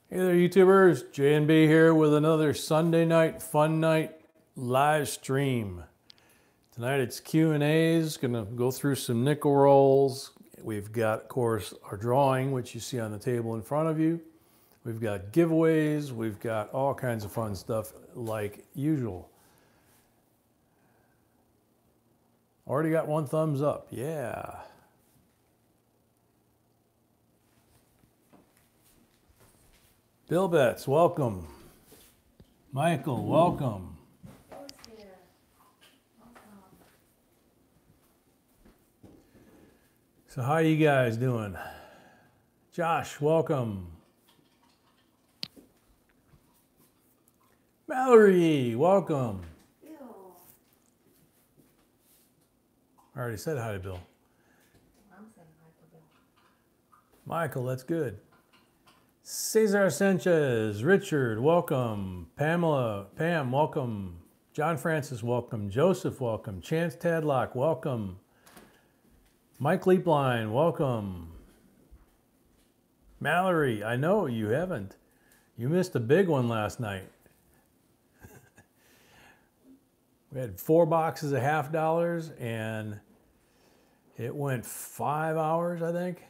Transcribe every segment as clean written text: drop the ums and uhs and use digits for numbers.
Hey there, YouTubers. J&B here with another Sunday night fun night live stream. Tonight it's Q&A's. Gonna go through some nickel rolls. We've got, of course, our drawing, which you see on the table in front of you. We've got giveaways. We've got all kinds of fun stuff like usual. Already got one thumbs up. Yeah. Bill Betts, welcome. Michael, welcome. So how you guys doing? Josh, welcome. Mallory, welcome. Bill. I already said hi to Bill. I'm saying hi to Bill. Michael, that's good. Cesar Sanchez, Richard, welcome. Pamela, Pam, welcome. John Francis, welcome. Joseph, welcome. Chance Tadlock, welcome. Mike Leapline, welcome. Mallory, I know you haven't. You missed a big one last night. We had 4 boxes of $50 and it went 5 hours, I think.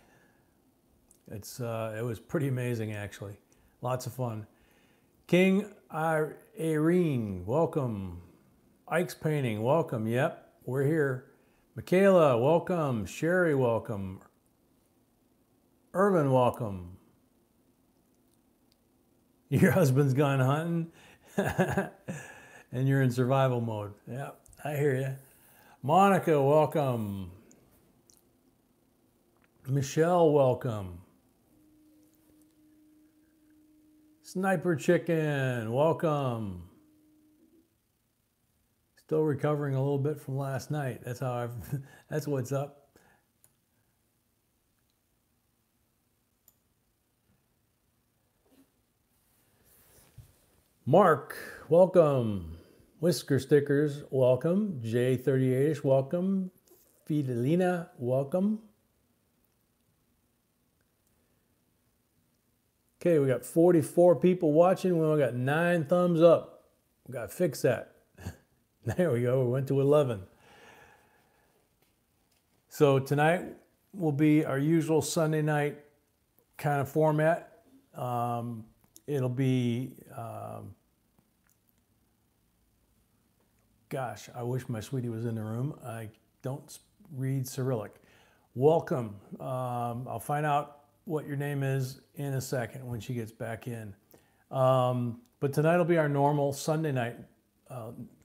It was pretty amazing, actually. Lots of fun. King Irene, welcome. Ike's Painting, welcome. Yep, we're here. Michaela, welcome. Sherry, welcome. Irvin, welcome. Your husband's gone hunting and you're in survival mode. Yep, I hear you. Monica, welcome. Michelle, welcome. Sniper Chicken, welcome. Still recovering a little bit from last night. That's how that's what's up. Mark, welcome. Whisker Stickers, welcome. J38ish, welcome. Fidelina, welcome. Okay, we got 44 people watching. We only got 9 thumbs up. We got to fix that. There we go. We went to 11. So tonight will be our usual Sunday night kind of format. It'll be, gosh, I wish my sweetie was in the room. I don't read Cyrillic. Welcome. I'll find out what your name is in a second when she gets back in. But tonight will be our normal Sunday night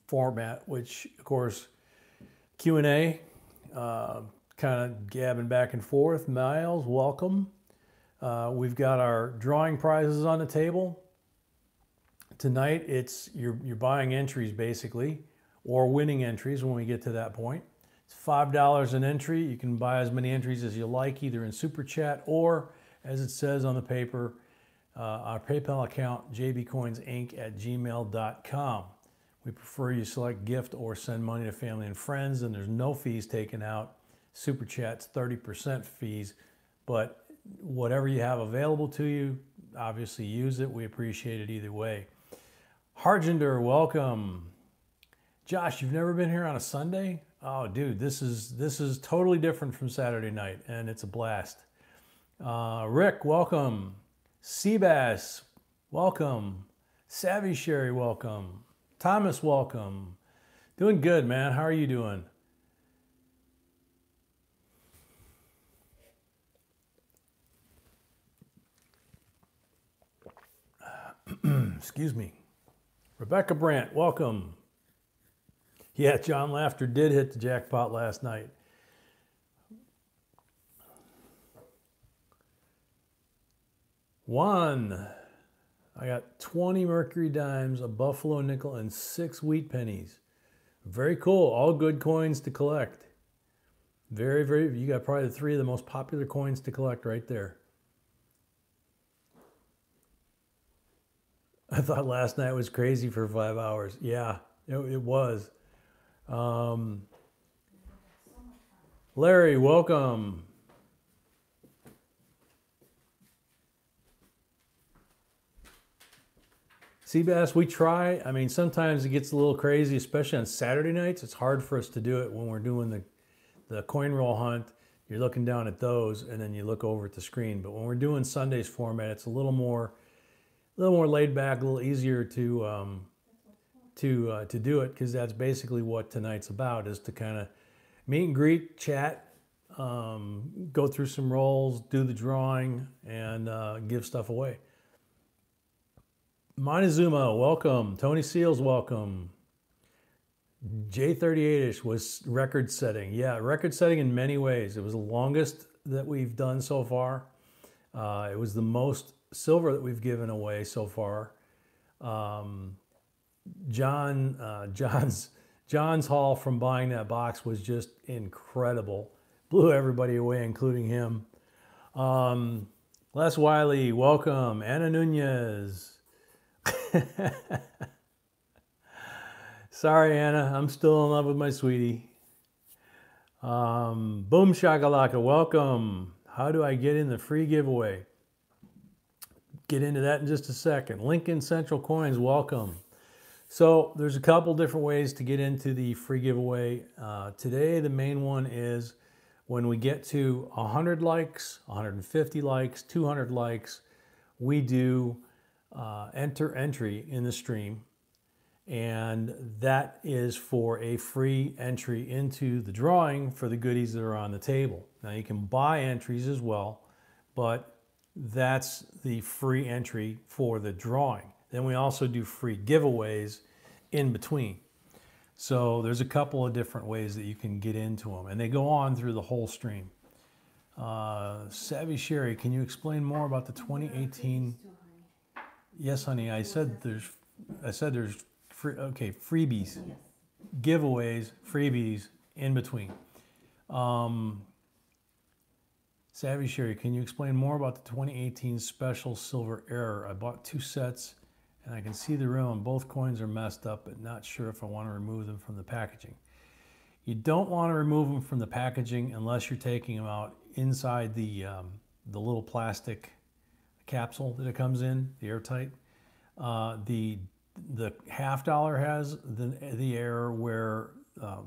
format, which of course Q&A, kind of gabbing back and forth. Miles, welcome. We've got our drawing prizes on the table. Tonight it's you're buying entries basically, or winning entries when we get to that point. It's $5 an entry. You can buy as many entries as you like, either in Super Chat or, as it says on the paper, our PayPal account, JBCOINSINC@gmail.com. We prefer you select gift or send money to family and friends, and there's no fees taken out. Super Chat's 30% fees, but whatever you have available to you, obviously use it. We appreciate it either way. Hargender, welcome. Josh, you've never been here on a Sunday? Oh, dude, this is totally different from Saturday night, and it's a blast. Rick, welcome. Seabass, welcome. Savvy Sherry, welcome. Thomas, welcome. Doing good, man. How are you doing? Excuse me. Rebecca Brandt, welcome. Yeah, John Laughter did hit the jackpot last night. One. I got 20 Mercury dimes, a Buffalo nickel, and 6 wheat pennies. Very cool. All good coins to collect. Very, very, you got probably 3 of the most popular coins to collect right there. I thought last night was crazy for 5 hours. Yeah, it was. Larry, welcome. Sea bass, we try. I mean, sometimes it gets a little crazy, especially on Saturday nights. It's hard for us to do it when we're doing the coin roll hunt. You're looking down at those, and then you look over at the screen. But when we're doing Sunday's format, it's a little more laid back, a little easier to do it, because that's basically what tonight's about, is to kind of meet and greet, chat, go through some rolls, do the drawing, and give stuff away. Montezuma, welcome. Tony Seals, welcome. J38ish was record setting. Yeah, record setting in many ways. It was the longest that we've done so far. It was the most silver that we've given away so far. John's haul from buying that box was just incredible. Blew everybody away, including him. Les Wiley, welcome. Anna Nunez. Sorry, Anna, I'm still in love with my sweetie. Boom Shakalaka, welcome. How do I get in the free giveaway? Get into that in just a second. Lincoln Central Coins, welcome. So there's a couple different ways to get into the free giveaway. Today, the main one is when we get to 100 likes, 150 likes, 200 likes, we do enter entry in the stream, and that is for a free entry into the drawing for the goodies that are on the table. Now you can buy entries as well, but that's the free entry for the drawing. Then we also do free giveaways in between. So there's a couple of different ways that you can get into them, and they go on through the whole stream. Savvy Sherry, can you explain more about the 2018? Yes, honey. I said there's freebies, giveaways, freebies in between. Savvy Sherry, can you explain more about the 2018 special silver error? I bought 2 sets, and I can see the rim on both coins are messed up, but not sure if I want to remove them from the packaging. You don't want to remove them from the packaging unless you're taking them out inside the little plastic capsule that it comes in, the airtight. The $50 has the error where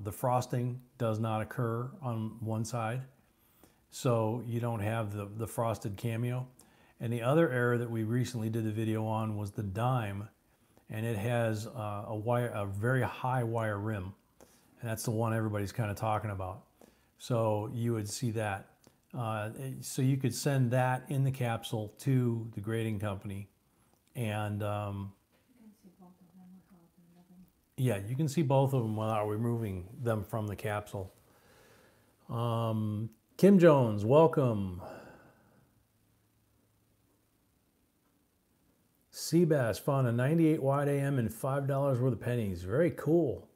the frosting does not occur on one side, so you don't have the frosted cameo. And the other error that we recently did a video on was the dime, and it has a very high wire rim, and that's the one everybody's kind of talking about. So you would see that. So you could send that in the capsule to the grading company, and yeah, you can see both of them without removing them from the capsule. Kim Jones, welcome. Seabass found a 98 wide AM and $5 worth of pennies. Very cool.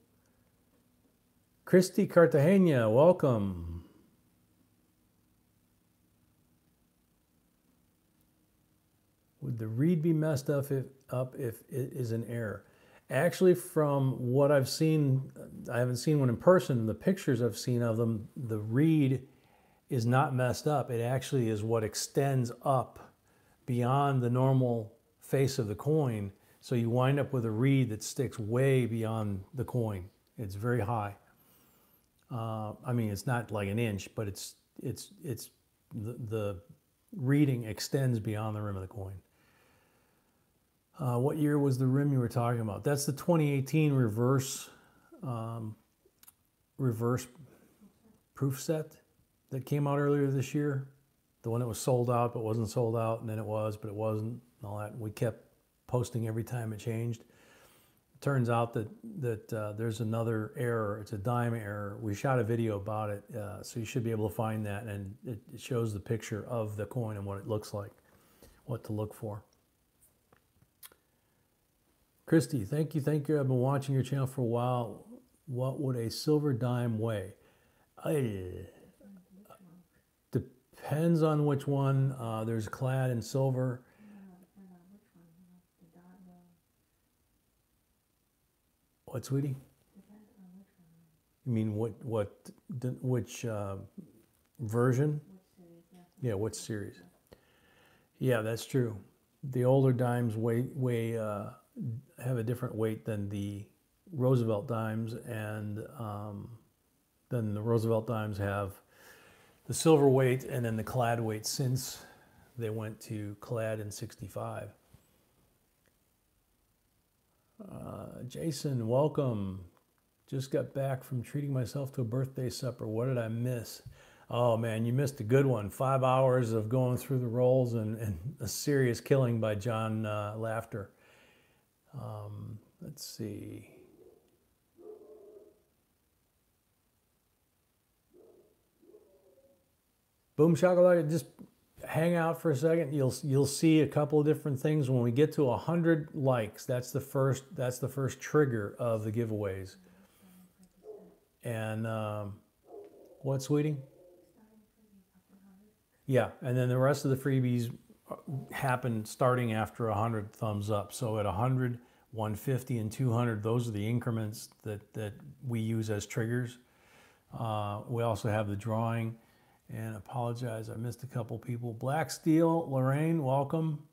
Christy Cartagena, welcome. Would the reed be messed up if it is an error? Actually, from what I've seen, I haven't seen one in person. The pictures I've seen of them, the reed is not messed up. It actually is what extends up beyond the normal face of the coin. So you wind up with a reed that sticks way beyond the coin. It's very high. I mean, it's not like an inch, but the reading extends beyond the rim of the coin. What year was the rim you were talking about? That's the 2018 reverse proof set that came out earlier this year. The one that was sold out but wasn't sold out, and then it was, but it wasn't, and all that. We kept posting every time it changed. It turns out that there's another error. It's a dime error. We shot a video about it, so you should be able to find that, and it shows the picture of the coin and what it looks like, what to look for. Christy, thank you. I've been watching your channel for a while. What would a silver dime weigh? Depends on which one. There's clad in silver. What, sweetie? You mean which version? Yeah, which series? Yeah, that's true. The older dimes weigh have a different weight than the Roosevelt dimes, and then the Roosevelt dimes have the silver weight and then the clad weight since they went to clad in 65. Jason, welcome. Just got back from treating myself to a birthday supper. What did I miss? Oh man, you missed a good one. 5 hours of going through the rolls and a serious killing by John Laughter. Let's see. Boom shakalaka, just hang out for a second. You'll see a couple of different things. When we get to 100 likes, that's the first trigger of the giveaways. And what, sweetie? Yeah, and then the rest of the freebies happen starting after 100 thumbs up. So at 100, 150, and 200, those are the increments that we use as triggers. We also have the drawing. And apologize, I missed a couple people. Black Steel, Lorraine, welcome.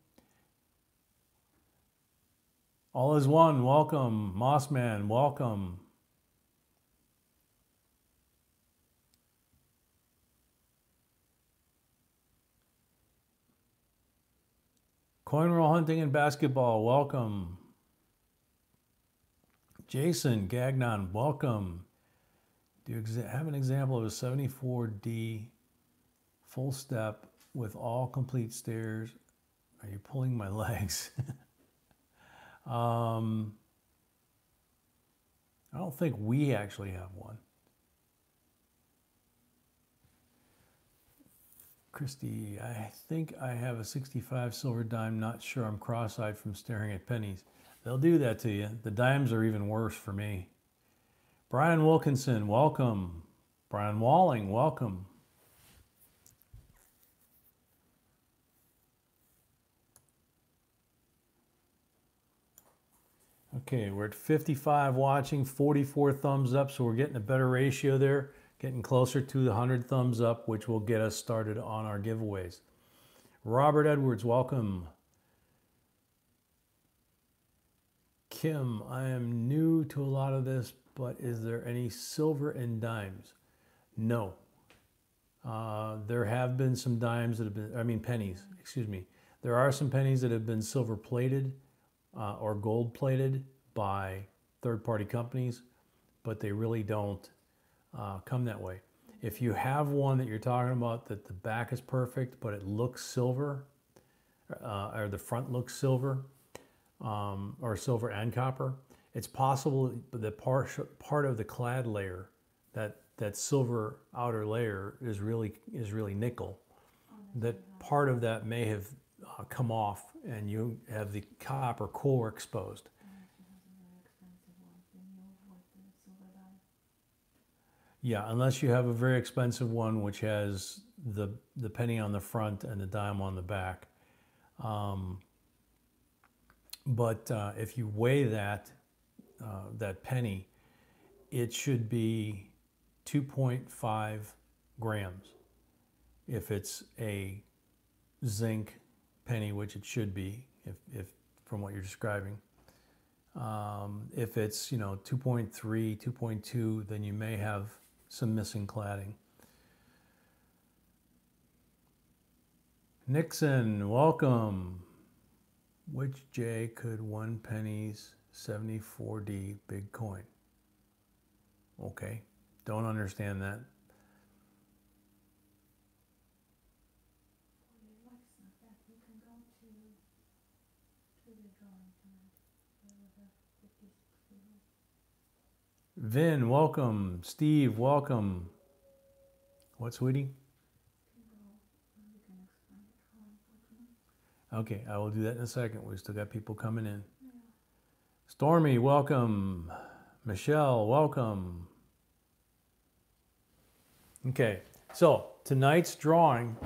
All is One, welcome. Mossman, welcome. Coin roll hunting and basketball, welcome. Jason Gagnon, welcome. Do you have an example of a 74D full step with all complete stairs? Are you pulling my legs? I don't think we actually have one. Christy, I think I have a 65 silver dime. Not sure, I'm cross-eyed from staring at pennies. They'll do that to you. The dimes are even worse for me. Brian Wilkinson, welcome. Brian Walling, welcome. Okay, we're at 55 watching, 44 thumbs up, so we're getting a better ratio there, getting closer to the 100 thumbs up, which will get us started on our giveaways. Robert Edwards, welcome. Kim, I am new to a lot of this, but is there any silver in dimes? No. There have been some dimes that have been, pennies, excuse me. There are some pennies that have been silver plated or gold plated by third-party companies, but they really don't come that way. If you have one that you're talking about that the back is perfect, but it looks silver, or the front looks silver, or silver and copper, it's possible that part of the clad layer, that silver outer layer is really nickel. That part of that may have come off, and you have the copper core exposed. Yeah, unless you have a very expensive one which has the penny on the front and the dime on the back. But if you weigh that penny, it should be 2.5 grams. If it's a zinc penny, which it should be, if from what you're describing. If it's 2.3, 2.2, then you may have some missing cladding. Nixon, welcome. Which J could 1 penny's 74D big coin? Okay, don't understand that. Vin, welcome. Steve, welcome. What, sweetie? Okay, I will do that in a second. We still got people coming in. Stormy, welcome. Michelle, welcome. Okay, so tonight's drawing,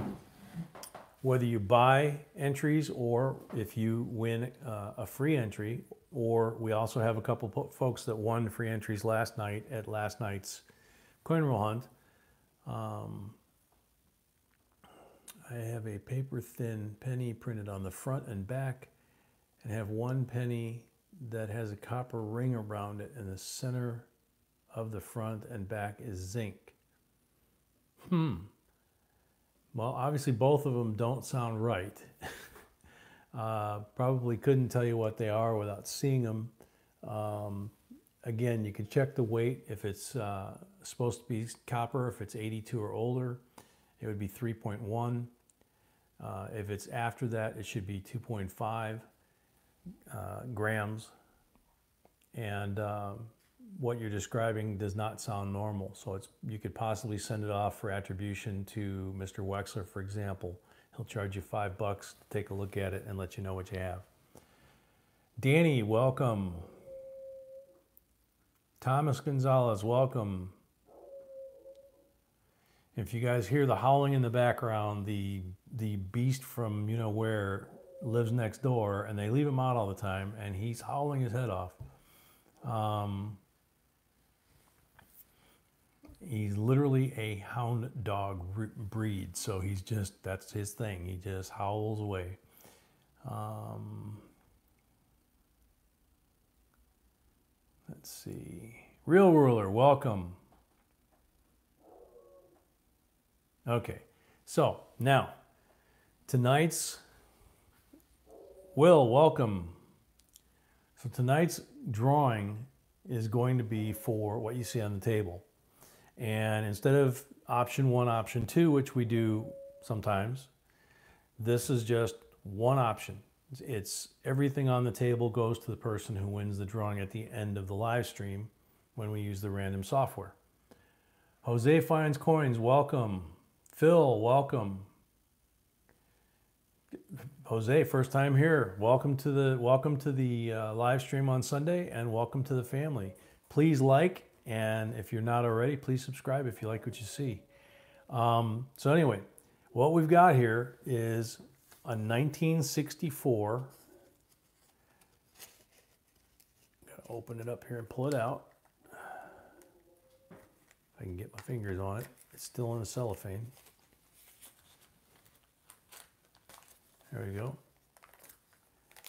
whether you buy entries or if you win a free entry, or we also have a couple folks that won free entries last night at last night's coin roll hunt. I have a paper thin penny printed on the front and back, and have 1 penny that has a copper ring around it, and the center of the front and back is zinc. Well, obviously both of them don't sound right. Probably couldn't tell you what they are without seeing them. Again, you can check the weight. If it's supposed to be copper, if it's 82 or older, it would be 3.1. If it's after that, it should be 2.5 grams. And what you're describing does not sound normal. So you could possibly send it off for attribution to Mr. Wexler, for example. He'll charge you $5 to take a look at it and let you know what you have. Danny, welcome. Thomas Gonzalez, welcome. If you guys hear the howling in the background, the beast from you know where lives next door, and they leave him out all the time, and he's howling his head off. He's literally a hound dog breed, so that's his thing. He just howls away. Let's see. Real Ruler, welcome. Okay, so now tonight's Will, welcome. So tonight's drawing is going to be for what you see on the table. And instead of option 1, option 2, which we do sometimes, this is just one option. It's everything on the table goes to the person who wins the drawing at the end of the live stream when we use the random software. Jose Finds Coins, welcome. Phil, welcome. Jose, first time here. Welcome to the live stream on Sunday, and welcome to the family. Please like, and if you're not already, please subscribe if you like what you see. So anyway, what we've got here is a 1964. Gotta open it up here and pull it out. If I can get my fingers on it. It's still in the cellophane. There we go.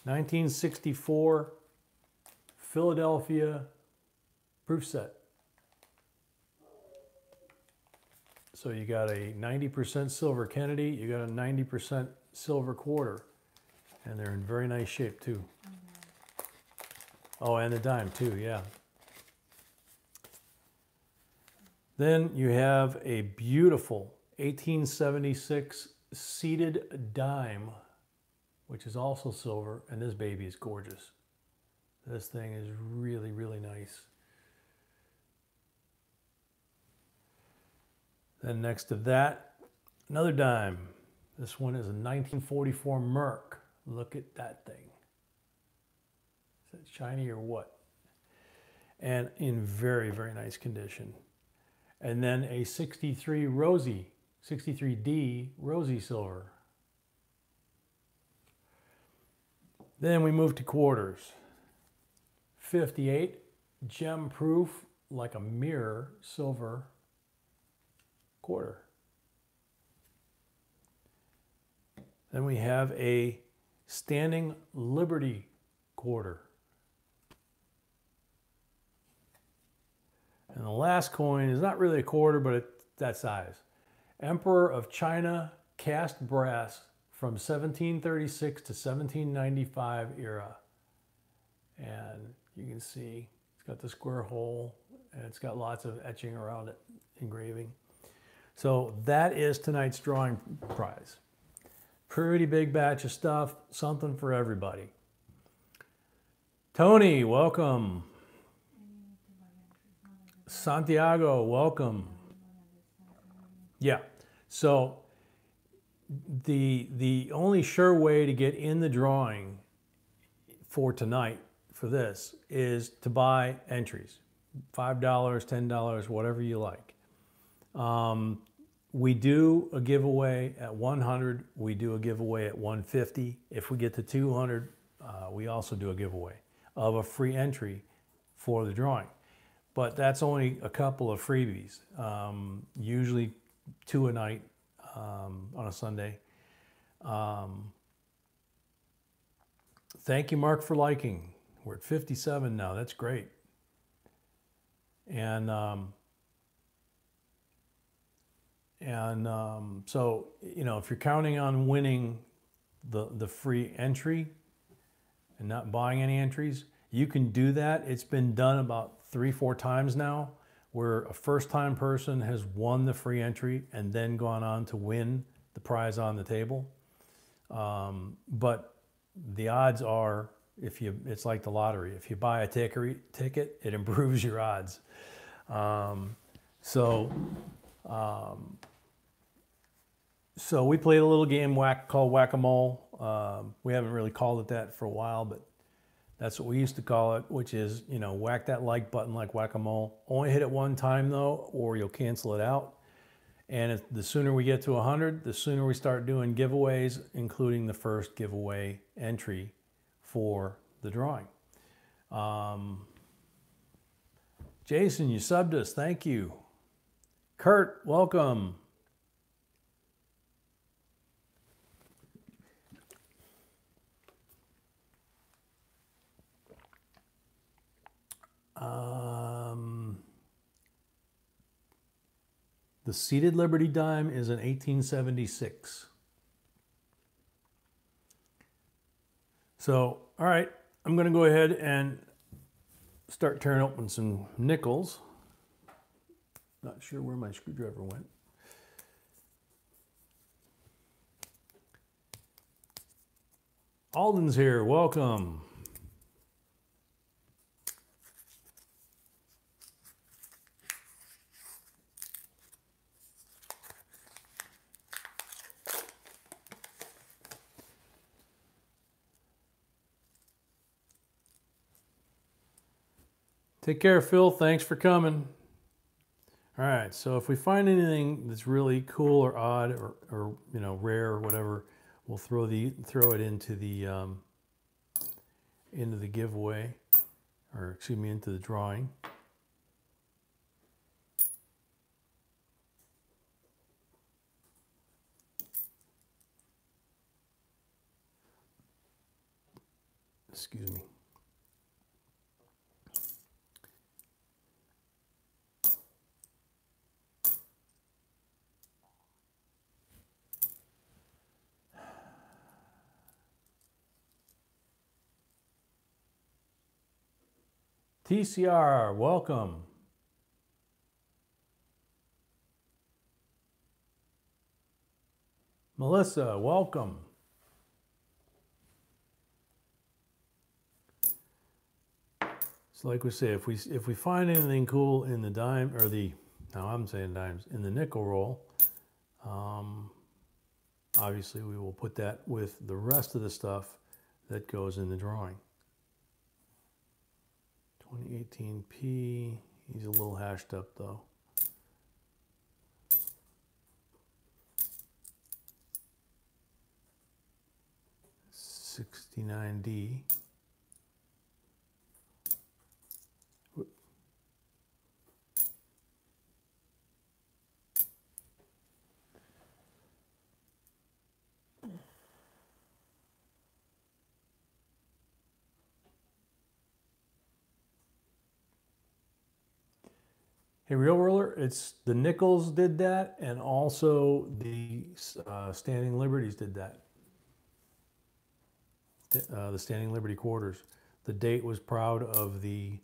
1964 Philadelphia proof set. So you got a 90% silver Kennedy, you got a 90% silver quarter, and they're in very nice shape too. Oh, and the dime too, yeah. Then you have a beautiful 1876 seated dime, which is also silver, and this baby is gorgeous. This thing is really, really nice. Then next to that, another dime. This one is a 1944 Merc. Look at that thing. Is that shiny or what? And in very, very nice condition. And then a 63 Rosie, 63D Rosie silver. Then we move to quarters. 58 gem proof, like a mirror, silver quarter. Then we have a standing Liberty quarter. And the last coin is not really a quarter, but it's that size. Emperor of China cast brass from 1736 to 1795 era. And you can see it's got the square hole, and it's got lots of etching around it, engraving. So that is tonight's drawing prize. Pretty big batch of stuff, something for everybody. Tony, welcome. Santiago, welcome. Yeah, so the only sure way to get in the drawing for tonight for this is to buy entries. $5, $10, whatever you like. We do a giveaway at 100. We do a giveaway at 150. If we get to 200, we also do a giveaway of a free entry for the drawing. But that's only a couple of freebies, usually 2 a night on a Sunday. Thank you, Mark, for liking. We're at 57 now. That's great. And so, you know, if you're counting on winning the free entry and not buying any entries, you can do that. It's been done about 3-4 times now, where a first-time person has won the free entry and then gone on to win the prize on the table. But the odds are, it's like the lottery. If you buy a ticket, it improves your odds. So we played a little game called Whack-A-Mole. We haven't really called it that for a while, but that's what we used to call it, which is, you know, whack that like button like Whack-A-Mole. Only hit it one time though, or you'll cancel it out. And the sooner we get to 100, the sooner we start doing giveaways, including the first giveaway entry for the drawing. Jason, you subbed us. Thank you. Kurt, welcome. The seated Liberty dime is an 1876. So, all right, I'm going to go ahead and start tearing open some nickels. Not sure where my screwdriver went. Alden's here, welcome. Take care, Phil. Thanks for coming. All right, so if we find anything that's really cool or odd or you know, rare or whatever, we'll throw it into the giveaway, or excuse me, into the drawing. Excuse me. TCR, welcome. Melissa, welcome. So like we say, if we find anything cool in the dime, or now I'm saying dimes, in the nickel roll, obviously we will put that with the rest of the stuff that goes in the drawing. 2018P, he's a little hashed up though. $69D. Hey, Real Roller, it's the nickels did that, and also the Standing Liberties did that. The Standing Liberty quarters. The date was proud of the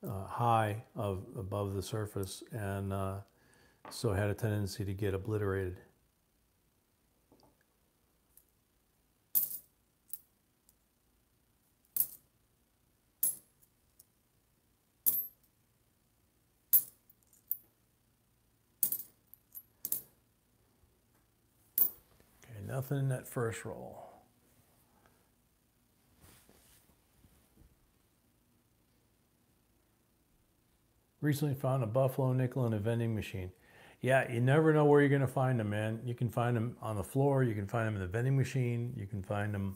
high above the surface, and so had a tendency to get obliterated. Nothing in that first roll. Recently found a buffalo nickel in a vending machine. Yeah, you never know where you're going to find them, man. You can find them on the floor. You can find them in the vending machine. You can find them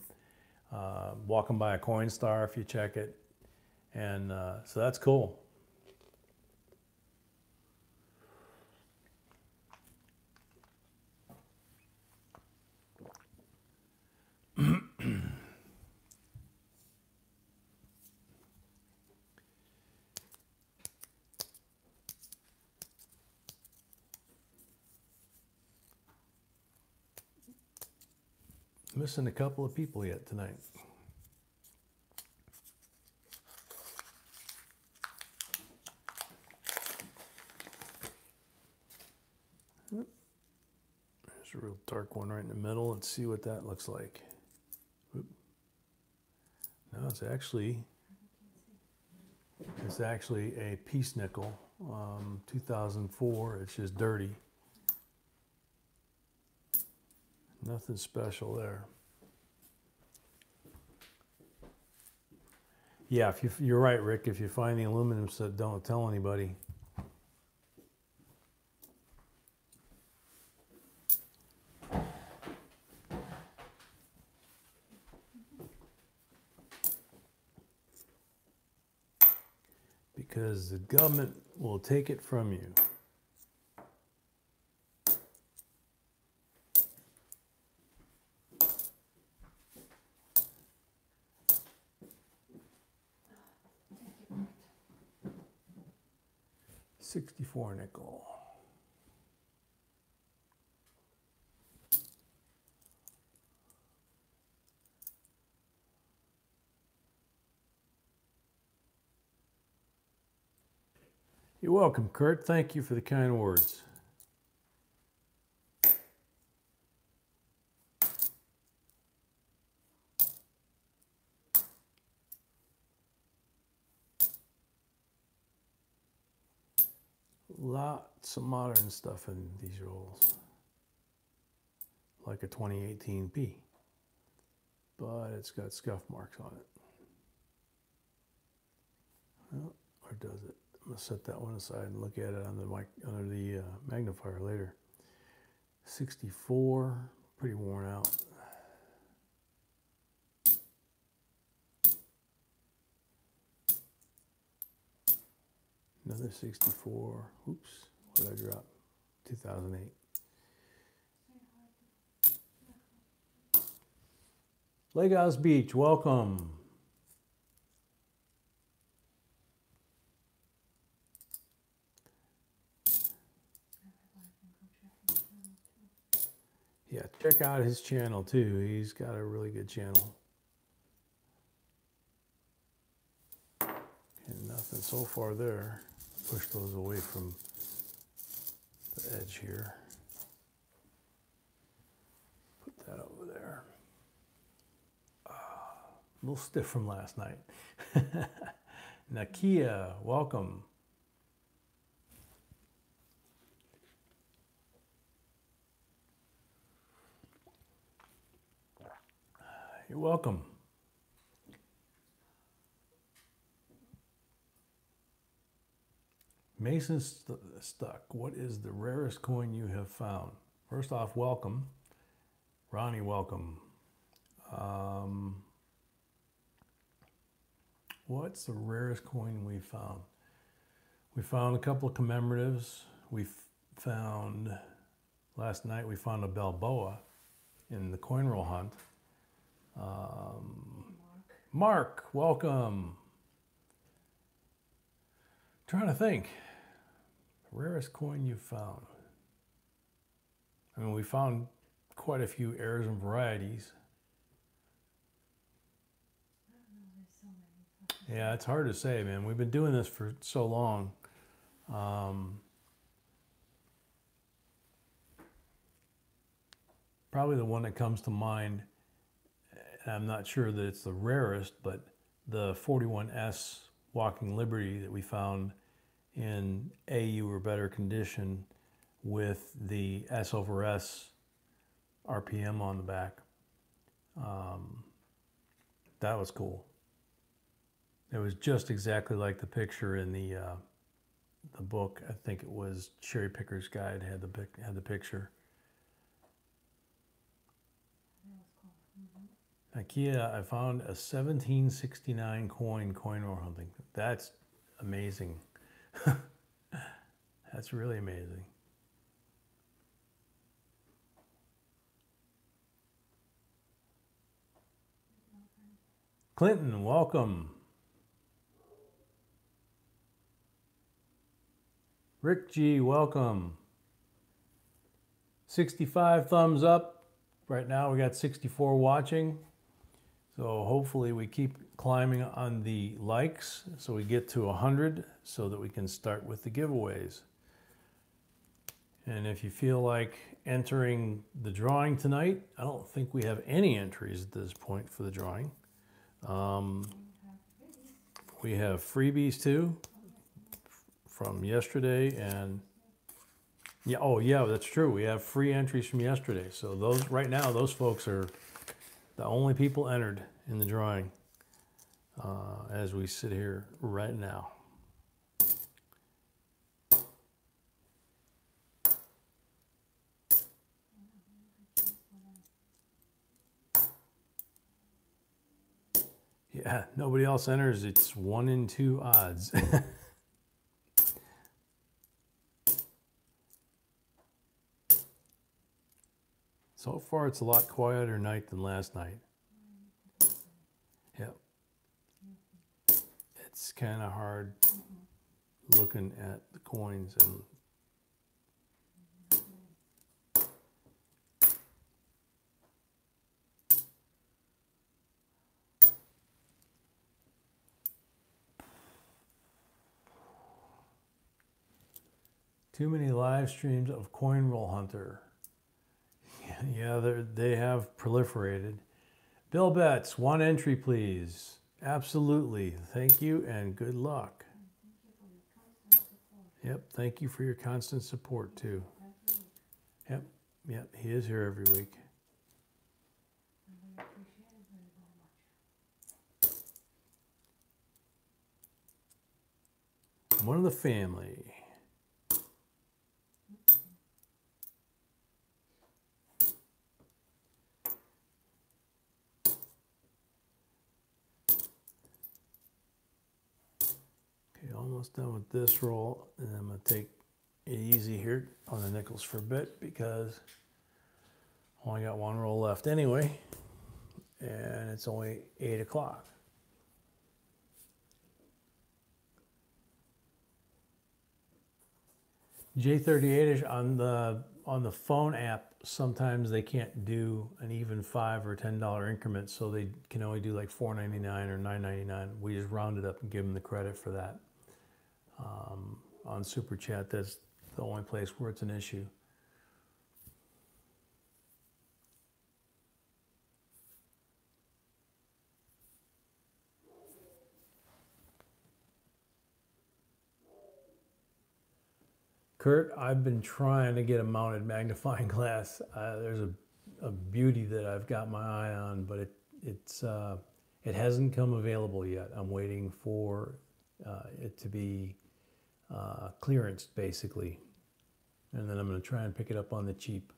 walking by a Coinstar if you check it. And so that's cool. missing a couple of people yet tonight. There's a real dark one right in the middle. Let's see what that looks like. Oop. No, it's actually a piece nickel, 2004. It's just dirty. Nothing special there. Yeah, if you're right, Rick. If you find the aluminum set, don't tell anybody. Because the government will take it from you. $64 nickel. You're welcome, Kurt. Thank you for the kind words. Lots of modern stuff in these rolls, like a 2018 P, but it's got scuff marks on it. Well, or does it? I'm gonna set that one aside and look at it on the mic, under the magnifier later. 64, pretty worn out. Another 64. Oops, what did I drop? 2008. Lake House Beach, welcome. Yeah, check out his channel too. He's got a really good channel. And nothing so far there. Push those away from the edge here. Put that over there. A little stiff from last night. Nakia, welcome. You're welcome. Mason Stuck, what is the rarest coin you have found? First off, welcome. Ronnie, welcome. What's the rarest coin we found? We found a couple of commemoratives. We found, last night we found a Balboa in the coin roll hunt. Mark, welcome. Trying to think. Rarest coin you found. I mean, we found quite a few errors and varieties. Yeah, it's hard to say, man. We've been doing this for so long. Probably the one that comes to mind, and I'm not sure that it's the rarest, but the 41S Walking Liberty that we found in AU or better condition with the S over S RPM on the back. That was cool. It was just exactly like the picture in the book. I think it was Cherry Picker's Guide had the picture. IKEA, I found a 1769 coin roll hunting. That's amazing. That's really amazing. Clinton, welcome. Rick G, welcome. 65 thumbs up, right now we got 64 watching. So hopefully we keep climbing on the likes so we get to 100 so that we can start with the giveaways. And if you feel like entering the drawing tonight, I don't think we have any entries at this point for the drawing. We have freebies too from yesterday, and yeah, oh yeah, that's true. We have free entries from yesterday. So those right now, those folks are the only people entered in the drawing as we sit here right now. Yeah, nobody else enters. It's 1 in 2 odds. So far, it's a lot quieter night than last night. Yep. It's kind of hard looking at the coins and too many live streams of Coin Roll Hunter. Yeah, they have proliferated. Bill Betts, 1 entry, please. Absolutely. Thank you and good luck. Yep, thank you for your constant support too. Yep, he is here every week. One of the family. Almost done with this roll, and I'm going to take it easy here on the nickels for a bit because I only got 1 roll left anyway, and it's only 8 o'clock. J38ish on the phone app, sometimes they can't do an even $5 or $10 increment, so they can only do like $4.99 or $9.99. We just round it up and give them the credit for that. On Super Chat, that's the only place where it's an issue. Kurt, I've been trying to get a mounted magnifying glass. There's a beauty that I've got my eye on, but it hasn't come available yet. I'm waiting for it to be clearanced, basically, and then I'm going to try and pick it up on the cheap.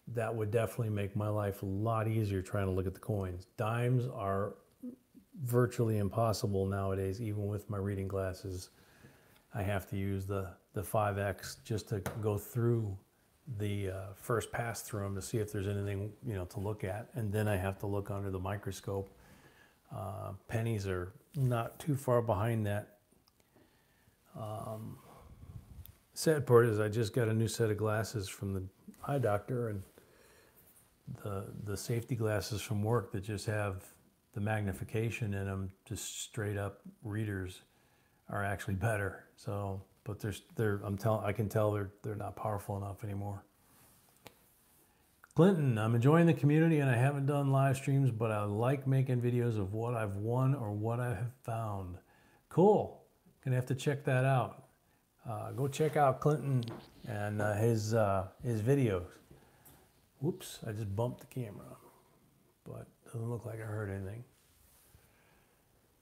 That would definitely make my life a lot easier trying to look at the coins. Dimes are virtually impossible nowadays, even with my reading glasses. I have to use the 5X just to go through the first pass through them to see if there's anything, to look at, and then I have to look under the microscope. Pennies are not too far behind that. Sad part is I just got a new set of glasses from the eye doctor, and the safety glasses from work that just have the magnification in them, just straight up readers, are actually better. So, but I can tell they're not powerful enough anymore. Clinton, I'm enjoying the community and I haven't done live streams, but I like making videos of what I've won or what I have found. Cool. Gonna have to check that out. Go check out Clinton and his videos. Whoops, I just bumped the camera, but doesn't look like I heard anything.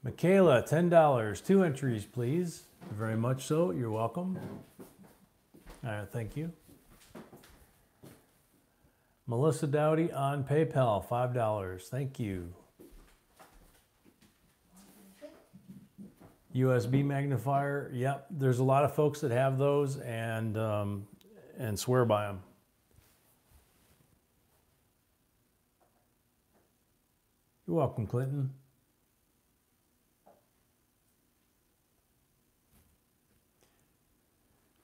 Michaela, $10, 2 entries, please. Very much so, you're welcome. All right, thank you. Melissa Dowdy on PayPal, $5, thank you. USB magnifier, yep, there's a lot of folks that have those and swear by them. You're welcome, Clinton.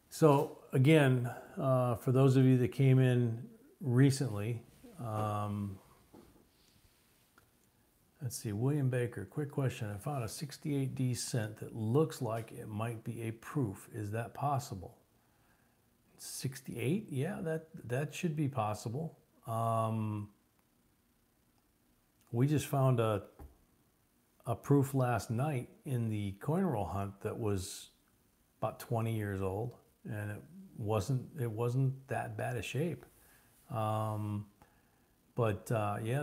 So again, for those of you that came in recently. Let's see, William Baker, quick question. I found a 68D cent that looks like it might be a proof. Is that possible? 68? Yeah, that should be possible. We just found a proof last night in the coin roll hunt that was about 20 years old, and it wasn't that bad a shape. Yeah,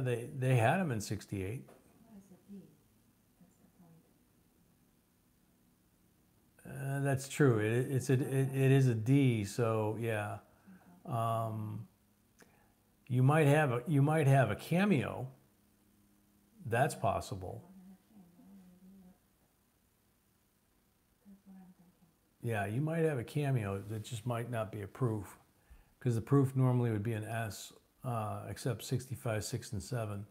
they had them in 68. That's true. It is a D. So yeah, you might have a cameo. That's possible. Yeah, you might have a cameo. That just might not be a proof, because the proof normally would be an S, except 65, 6, and 7.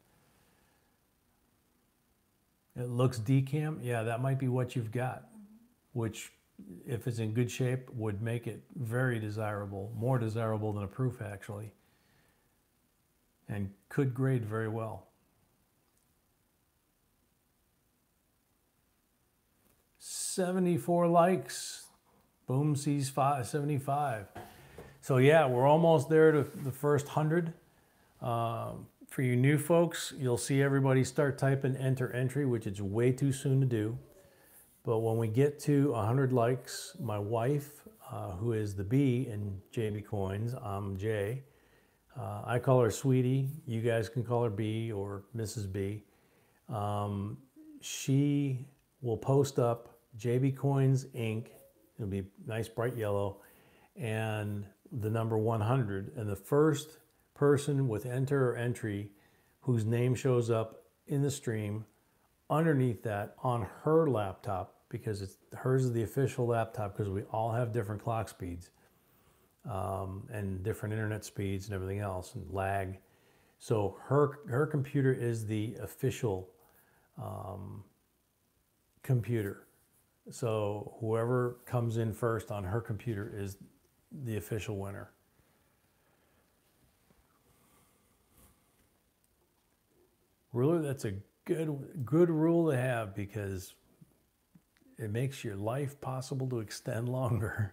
It looks decam. Yeah, that might be what you've got, which, if it's in good shape, would make it very desirable, more desirable than a proof actually, and could grade very well. 74 likes. Boom sees 75. So yeah, we're almost there to the first 100. For you new folks, you'll see everybody start typing enter entry, which is way too soon to do. But when we get to 100 likes, my wife, who is the B in JB Coins, I'm J. I call her Sweetie. You guys can call her B or Mrs. B. She will post up JBCOINSINC. It'll be nice bright yellow, and the number 100. And the first person with enter or entry whose name shows up in the stream underneath that on her laptop, because hers is the official laptop, because we all have different clock speeds and different internet speeds and everything else, and lag. So her computer is the official computer. So whoever comes in first on her computer is the official winner. Really, that's a good rule to have, because it makes your life possible to extend longer.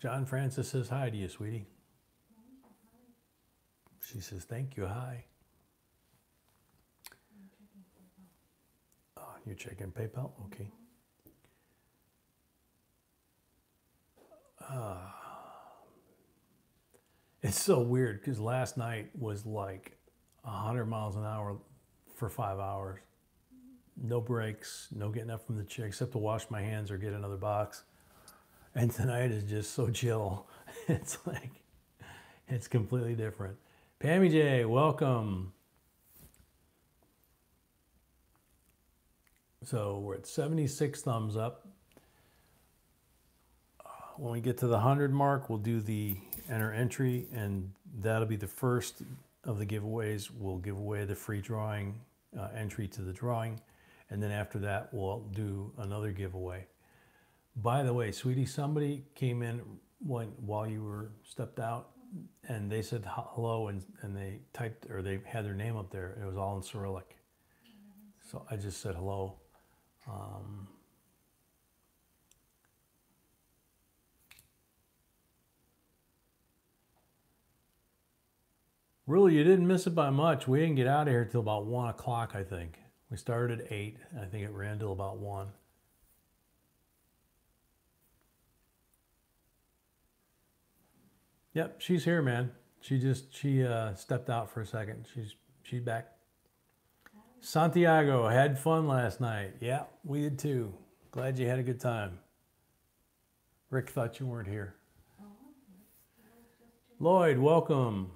John Francis says hi to you, sweetie. She says thank you, hi. Oh, you're checking PayPal? Okay. It's so weird, because last night was like 100 miles an hour for 5 hours. No breaks, no getting up from the chair except to wash my hands or get another box. And tonight is just so chill. It's like, it's completely different. Pammy J, welcome. So we're at 76 thumbs up. When we get to the 100 mark, we'll do the enter entry, and that'll be the first of the giveaways. We'll give away the free drawing entry to the drawing, and then after that we'll do another giveaway. By the way, sweetie, somebody came in while you were stepped out, and they said hello, and they typed, or they had their name up there. It was all in Cyrillic, so I just said hello. Really, you didn't miss it by much. We didn't get out of here till about 1 o'clock, I think. We started at 8. I think it ran till about 1. Yep, she's here, man. She stepped out for a second. She's back. Santiago, had fun last night. Yeah, we did too. Glad you had a good time. Rick thought you weren't here. Lloyd, welcome.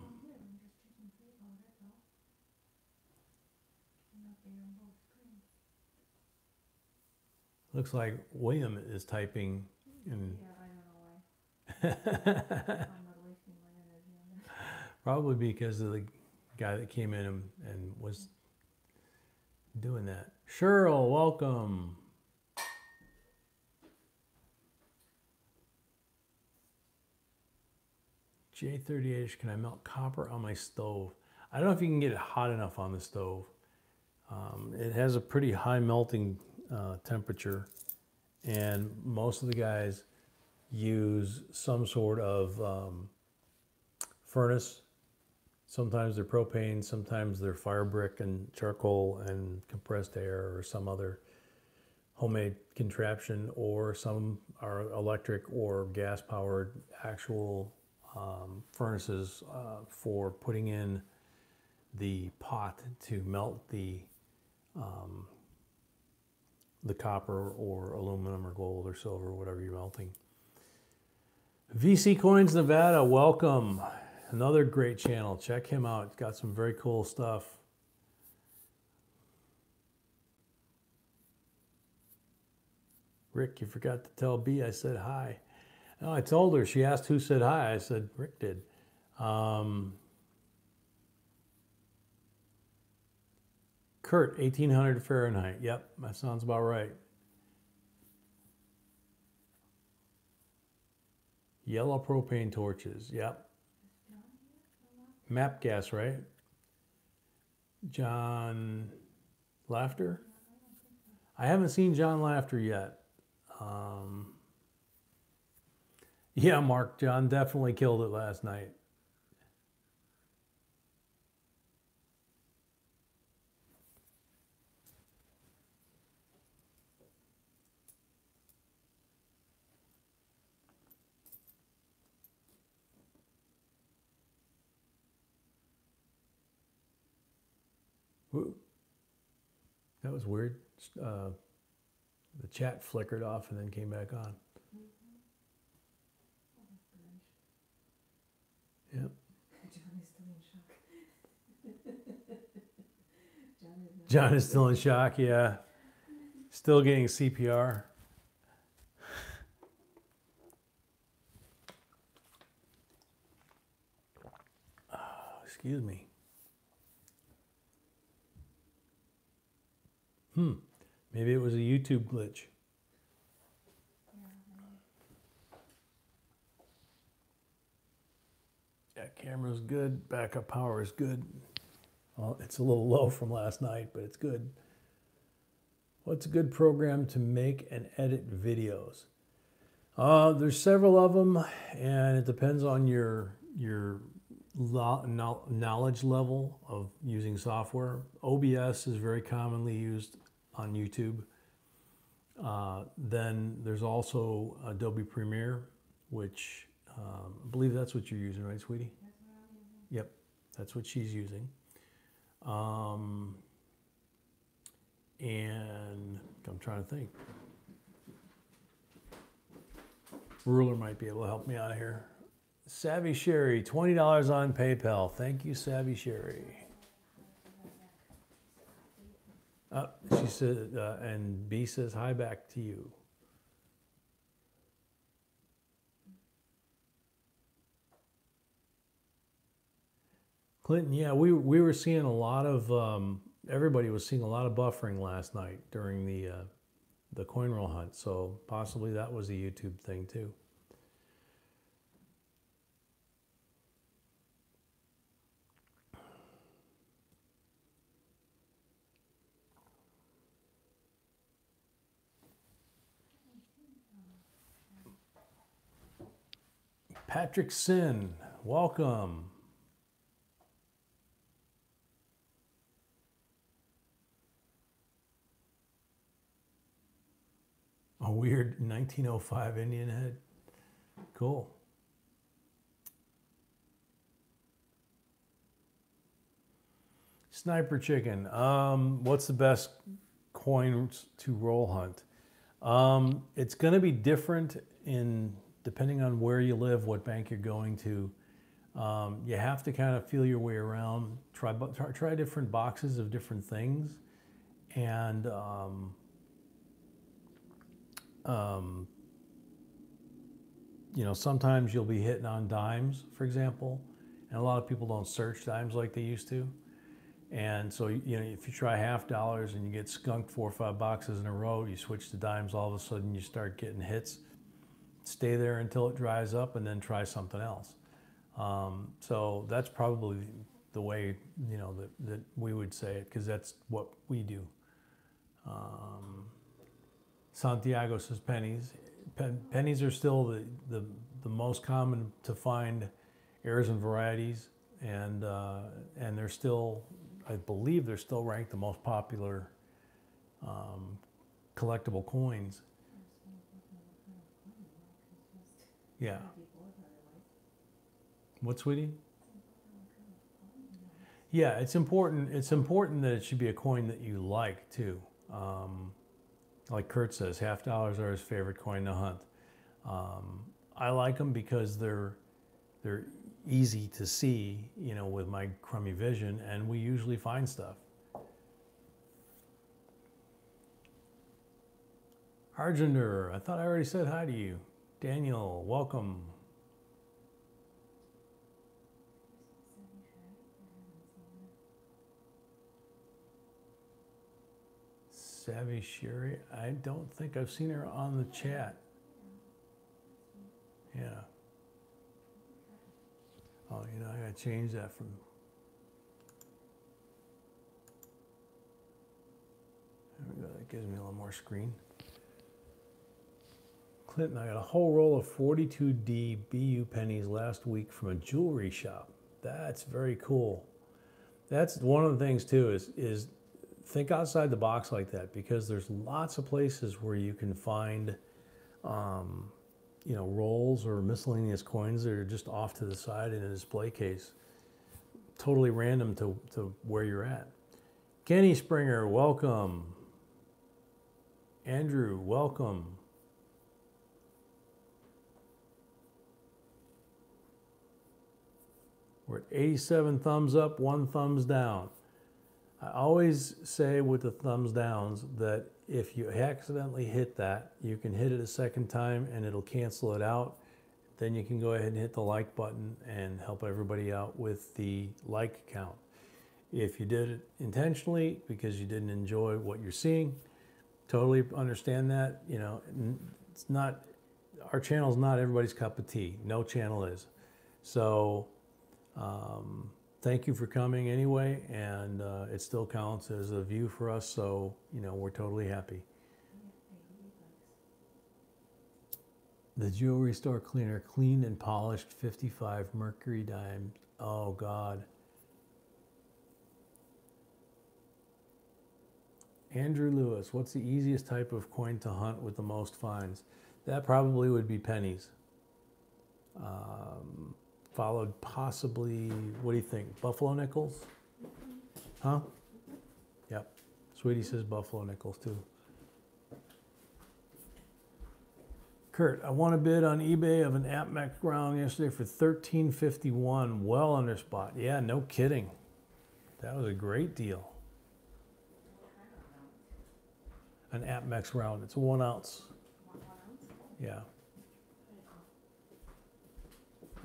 Looks like William is typing in. Yeah, I don't know why. I'm not wasting my energy on this. Probably because of the guy that came in and was doing that. Cheryl, welcome. J38, can I melt copper on my stove? I don't know if you can get it hot enough on the stove. It has a pretty high melting temperature, and most of the guys use some sort of furnace. Sometimes they're propane, sometimes they're fire brick and charcoal and compressed air or some other homemade contraption, or some are electric or gas powered actual furnaces for putting in the pot to melt the copper or aluminum or gold or silver, whatever you're melting. VC Coins Nevada, welcome. Another great channel. Check him out. He's got some very cool stuff. Rick, you forgot to tell B I said hi. No, I told her. She asked who said hi. I said Rick did. Kurt, 1800 Fahrenheit. Yep, that sounds about right. Yellow propane torches. Yep. Map gas, right? John Laughter? I haven't seen John Laughter yet. Yeah, Mark, John definitely killed it last night. Ooh. That was weird. The chat flickered off and then came back on. Yep. John is still in shock, yeah. Still getting CPR. Oh, excuse me. Maybe it was a YouTube glitch. Yeah, camera's good. Backup power is good. Well, it's a little low from last night, but it's good. What's a good program to make and edit videos? There's several of them, and it depends on your knowledge level of using software. OBS is very commonly used on YouTube. Then there's also Adobe Premiere, which I believe that's what you're using, right, sweetie? That's what I'm using. Yep, that's what she's using. And I'm trying to think. Ruler might be able to help me out here. Savvy Sherry, $20 on PayPal. Thank you, Savvy Sherry. She said, and B says, hi back to you. Clinton, yeah, we were seeing a lot of, everybody was seeing a lot of buffering last night during the coin roll hunt. So possibly that was a YouTube thing too. Patrick Sin, welcome. A weird 1905 Indian head. Cool. Sniper Chicken. What's the best coins to roll hunt? It's going to be different depending on where you live, what bank you're going to. You have to kind of feel your way around, try different boxes of different things, and you know, sometimes you'll be hitting on dimes, for example, and a lot of people don't search dimes like they used to. And so, you know, if you try $50 and you get skunked 4 or 5 boxes in a row, you switch to dimes, all of a sudden you start getting hits. Stay there until it dries up and then try something else. So that's probably the way, you know, that we would say it, because that's what we do. Santiago says pennies. Pennies are still the most common to find heirs and varieties, and they're still, I believe they're still ranked the most popular collectible coins. Yeah. What, sweetie? Yeah, it's important. It's important that it should be a coin that you like too. Like Kurt says, $50 are his favorite coin to hunt. I like them because they're easy to see, you know, with my crummy vision, and we usually find stuff. Argender, I thought I already said hi to you. Daniel, welcome. Savvy Sherry, I don't think I've seen her on the chat. Yeah. Oh, you know, I gotta change that from. There we go, that gives me a little more screen. Clinton, I got a whole roll of 42D BU pennies last week from a jewelry shop. That's very cool. That's one of the things too, is think outside the box like that, because there's lots of places where you can find, you know, rolls or miscellaneous coins that are just off to the side in a display case. Totally random to where you're at. Kenny Springer, welcome. Andrew, welcome. We're at 87 thumbs up, 1 thumbs down. I always say with the thumbs downs that if you accidentally hit that, you can hit it a second time and it'll cancel it out. Then you can go ahead and hit the like button and help everybody out with the like count. If you did it intentionally because you didn't enjoy what you're seeing, totally understand that. You know, it's not, our channel's not everybody's cup of tea. No channel is. So thank you for coming anyway, and it still counts as a view for us, so, you know, we're totally happy. The jewelry store cleaner, cleaned and polished 55 mercury dimes. Oh, God. Andrew Lewis, what's the easiest type of coin to hunt with the most finds? That probably would be pennies. Followed possibly, what do you think, buffalo nickels? Huh? Yep. Sweetie says buffalo nickels too. Kurt, I won a bid on eBay of an APMEC round yesterday for $13.51, well under spot. Yeah, no kidding. That was a great deal. An APMEC round, it's a 1 ounce. Yeah.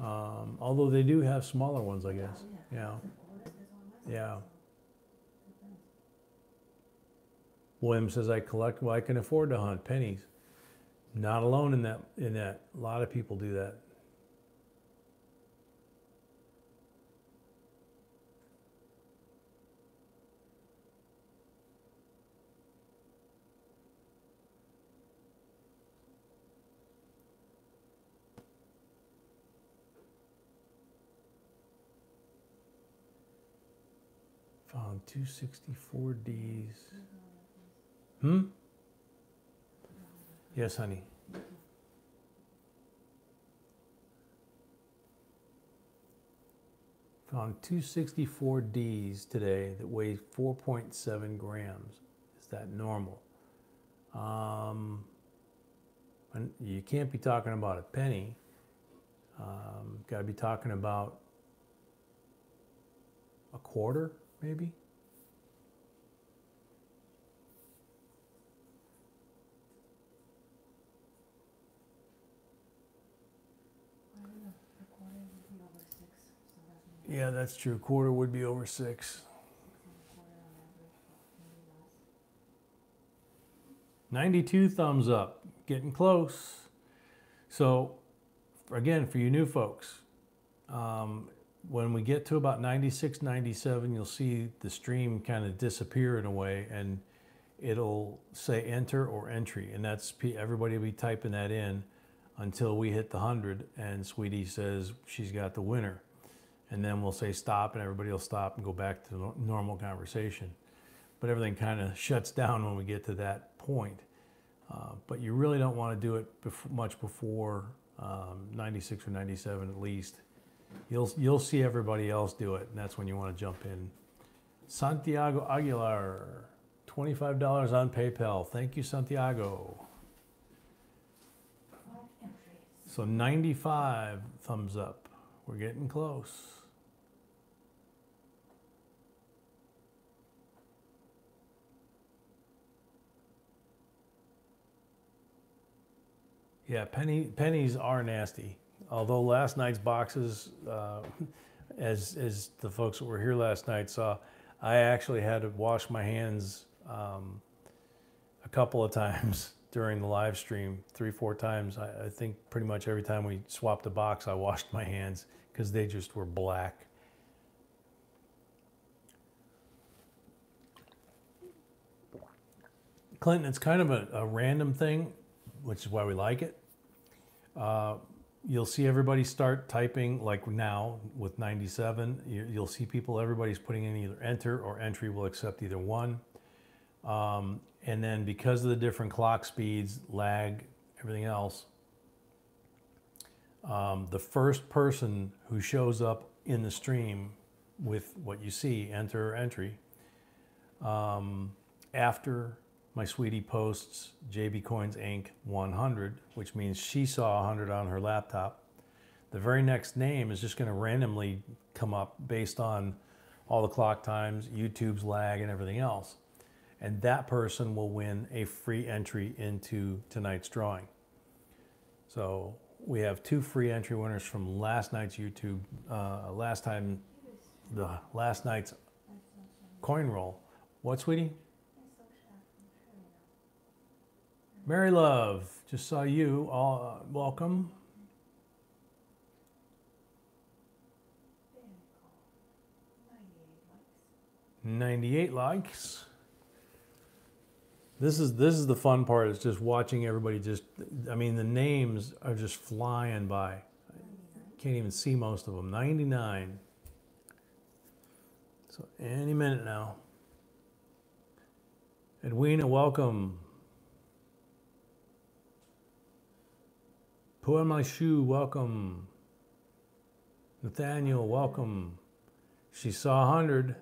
Although they do have smaller ones, I guess. Yeah. Yeah. William says, I collect what I can afford to hunt, pennies. Not alone in that. A lot of people do that. Found 264Ds. Hmm? Yes, honey. Found 264Ds today that weigh 4.7 grams. Is that normal? And you can't be talking about a penny. Got to be talking about a quarter, maybe? Yeah, that's true. Quarter would be over 6. 92 thumbs up. Getting close. So, again, for you new folks, When we get to about 96, 97, you'll see the stream kind of disappear in a way, and it'll say enter or entry, and that's everybody will be typing that in until we hit the 100, and Sweetie says she's got the winner, and then we'll say stop, and everybody will stop and go back to the normal conversation. But everything kind of shuts down when we get to that point. But you really don't want to do it much before 96 or 97 at least. You'll see everybody else do it, and that's when you want to jump in. Santiago Aguilar, $25 on PayPal. Thank you, Santiago. So 95 thumbs up. We're getting close. Yeah, pennies are nasty. Although last night's boxes, as the folks that were here last night saw, I actually had to wash my hands a couple of times during the live stream, 3-4 times. I think pretty much every time we swapped a box, I washed my hands because they just were black. Clinton, it's kind of a random thing, which is why we like it. You'll see everybody start typing like now with 97. You'll see everybody's putting in either enter or entry. Will accept either one. And then because of the different clock speeds, lag, everything else, the first person who shows up in the stream with what you see, enter or entry, after my sweetie posts JBCOINSINC 100, which means she saw 100 on her laptop, the very next name is just going to randomly come up based on all the clock times, YouTube's lag, and everything else. And that person will win a free entry into tonight's drawing. So we have 2 free entry winners from last night's YouTube, last night's coin roll. What, sweetie? Mary Love, just saw you. All welcome. $98 likes. This is the fun part. Is just watching everybody. I mean, the names are just flying by. Can't even see most of them. 99. So any minute now. Edwina, welcome. Put on my shoe, welcome. Nathaniel, welcome. She saw 100.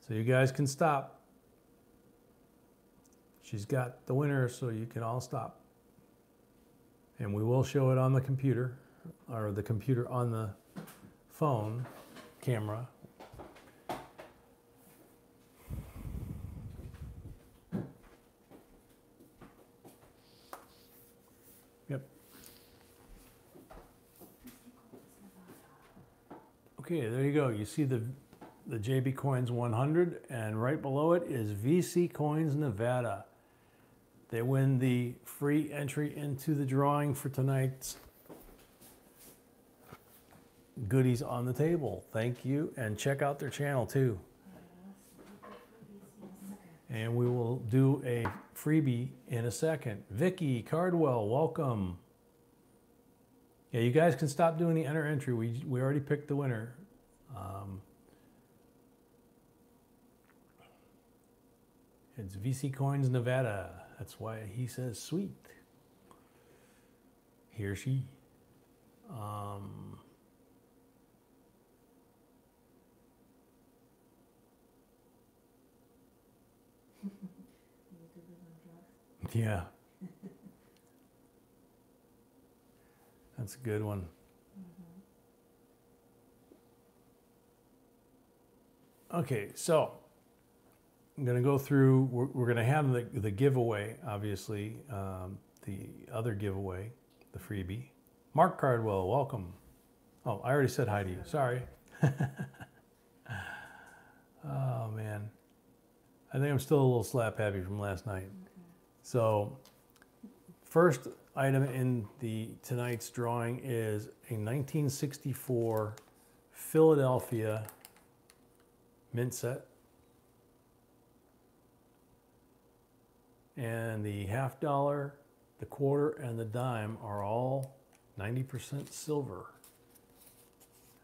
So you guys can stop. She's got the winner, so you can all stop. And we will show it on the computer, or the computer on the phone camera. Okay, there you go. You see the JB Coins 100, and right below it is VC Coins Nevada. They win the free entry into the drawing for tonight's goodies on the table. Thank you, and check out their channel too. And we will do a freebie in a second. Vicky Cardwell, welcome. Yeah, you guys can stop doing the enter entry. We already picked the winner. It's VC Coins Nevada. That's why he says sweet. He or she. Yeah. That's a good one. Okay, so I'm going to go through, we're going to have the giveaway, obviously, the other giveaway, the freebie. Mark Cardwell, welcome. Oh, I already said hi to you. Sorry. Oh, man. I think I'm still a little slap happy from last night. So first, item in tonight's drawing is a 1964 Philadelphia mint set. And the half dollar, the quarter, and the dime are all 90% silver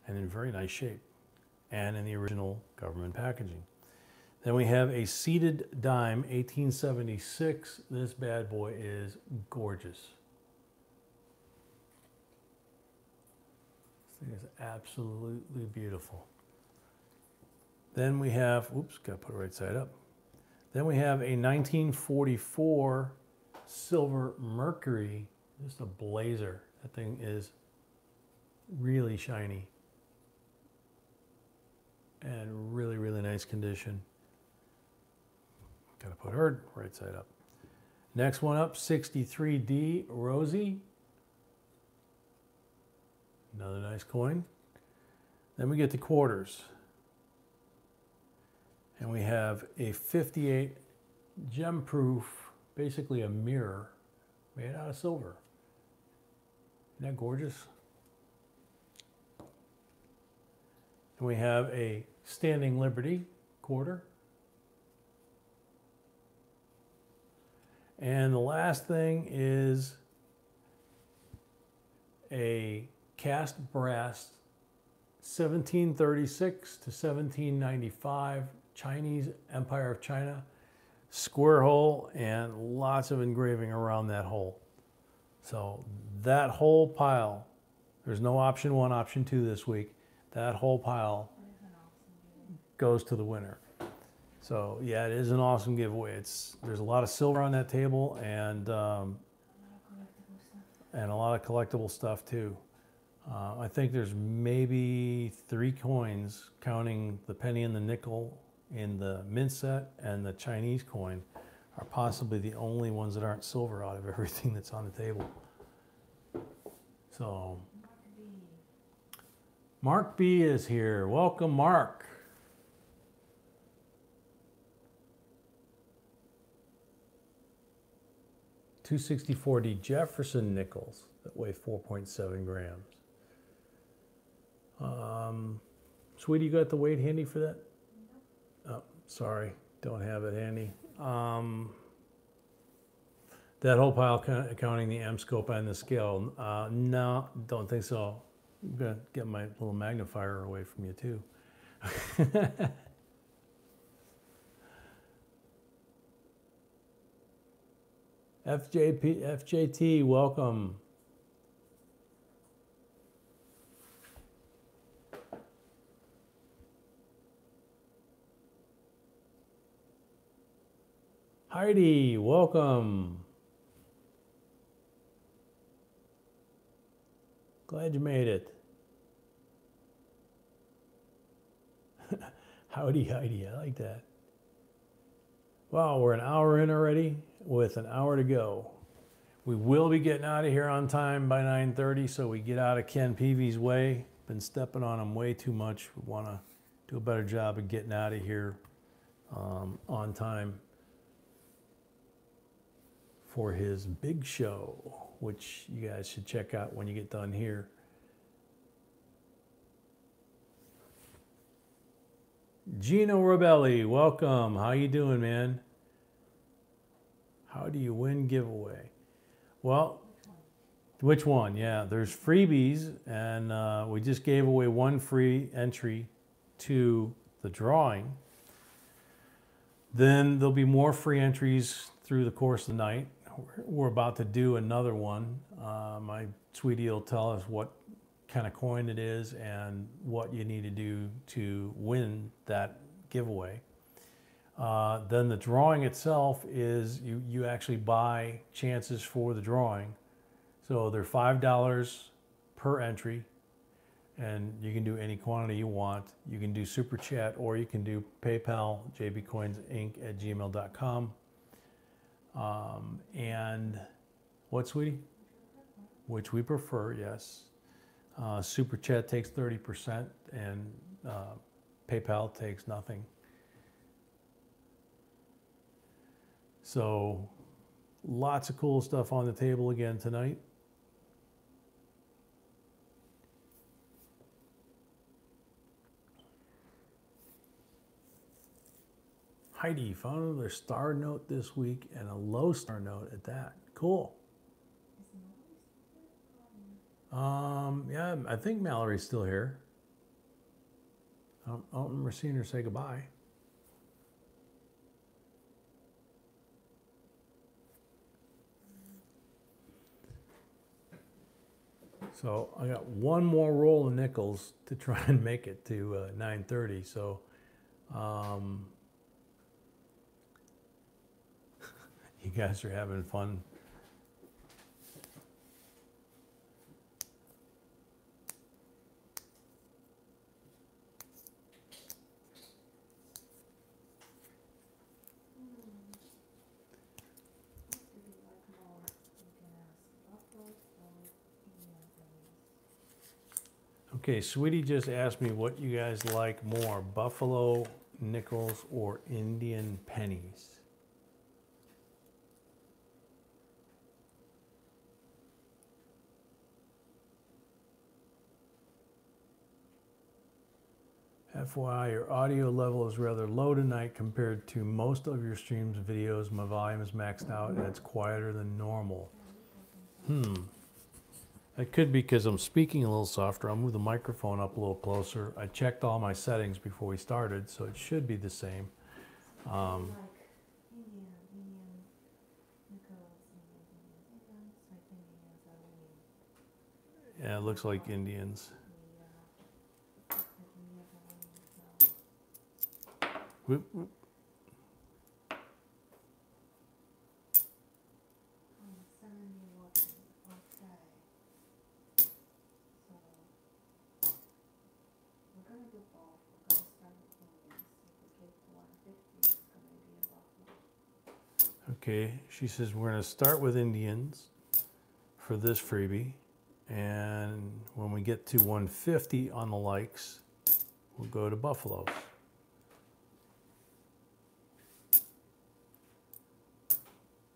and in very nice shape and in the original government packaging. Then we have a seated dime, 1876. This bad boy is gorgeous. This thing is absolutely beautiful. Then we have, oops, got to put it right side up. Then we have a 1944 silver Mercury, just a blazer. That thing is really shiny and really, really nice condition. Got to put her right side up. Next one up, 63D Rosie. Another nice coin. Then we get the quarters. And we have a 58 gem-proof, basically a mirror made out of silver. Isn't that gorgeous? And we have a Standing Liberty quarter. And the last thing is a cast brass 1736 to 1795 Chinese Empire of China square hole, and lots of engraving around that hole. So that whole pile, there's no option 1, option 2 this week. That whole pile goes to the winner. So yeah, it is an awesome giveaway. There's a lot of silver on that table, and a lot of collectible stuff too. I think there's maybe 3 coins, counting the penny and the nickel in the mint set, and the Chinese coin are possibly the only ones that aren't silver out of everything that's on the table. So Mark B is here. Welcome, Mark. $264D Jefferson nickels that weigh 4.7 grams. Sweetie, you got the weight handy for that? Oh, sorry, don't have it handy. That whole pile, counting the M scope and the scale, no, don't think so. I'm gonna get my little magnifier away from you too. FJT, welcome. Heidi, welcome. Glad you made it. Howdy, Heidi, I like that. Wow, we're an hour in already with an hour to go. We will be getting out of here on time by 9:30, so we get out of Ken Peavy's way. Been stepping on him way too much. We want to do a better job of getting out of here on time for his big show, which you guys should check out when you get done here. Gino Robelli, welcome. How you doing, man? How do you win giveaway? Well, which one? Yeah, there's freebies, and we just gave away 1 free entry to the drawing. Then there'll be more free entries through the course of the night. We're about to do another one. My sweetie will tell us what kind of coin it is and what you need to do to win that giveaway. Then the drawing itself is you actually buy chances for the drawing. So they're $5 per entry, and you can do any quantity you want. You can do Super Chat, or you can do PayPal, JBCOINSINC@gmail.com. And what, sweetie? Which we prefer, yes. Super Chat takes 30%, and PayPal takes nothing. So Lots of cool stuff on the table again tonight. Heidi found another star note this week and a low star note at that. Cool. Yeah, I think Mallory's still here. I don't remember seeing her say goodbye. So I got one more roll of nickels to try and make it to 9:30. So you guys are having fun. Okay, Sweetie just asked me what you guys like more, buffalo nickels or Indian pennies? FYI, your audio level is rather low tonight compared to most of your streams and videos. My volume is maxed out and it's quieter than normal. That could be because I'm speaking a little softer. I'll move the microphone up a little closer. I checked all my settings before we started, so it should be the same. Yeah, it looks like Indians. Whoop, whoop. Okay, she says we're going to start with Indians for this freebie, and when we get to 150 on the likes, we'll go to buffaloes.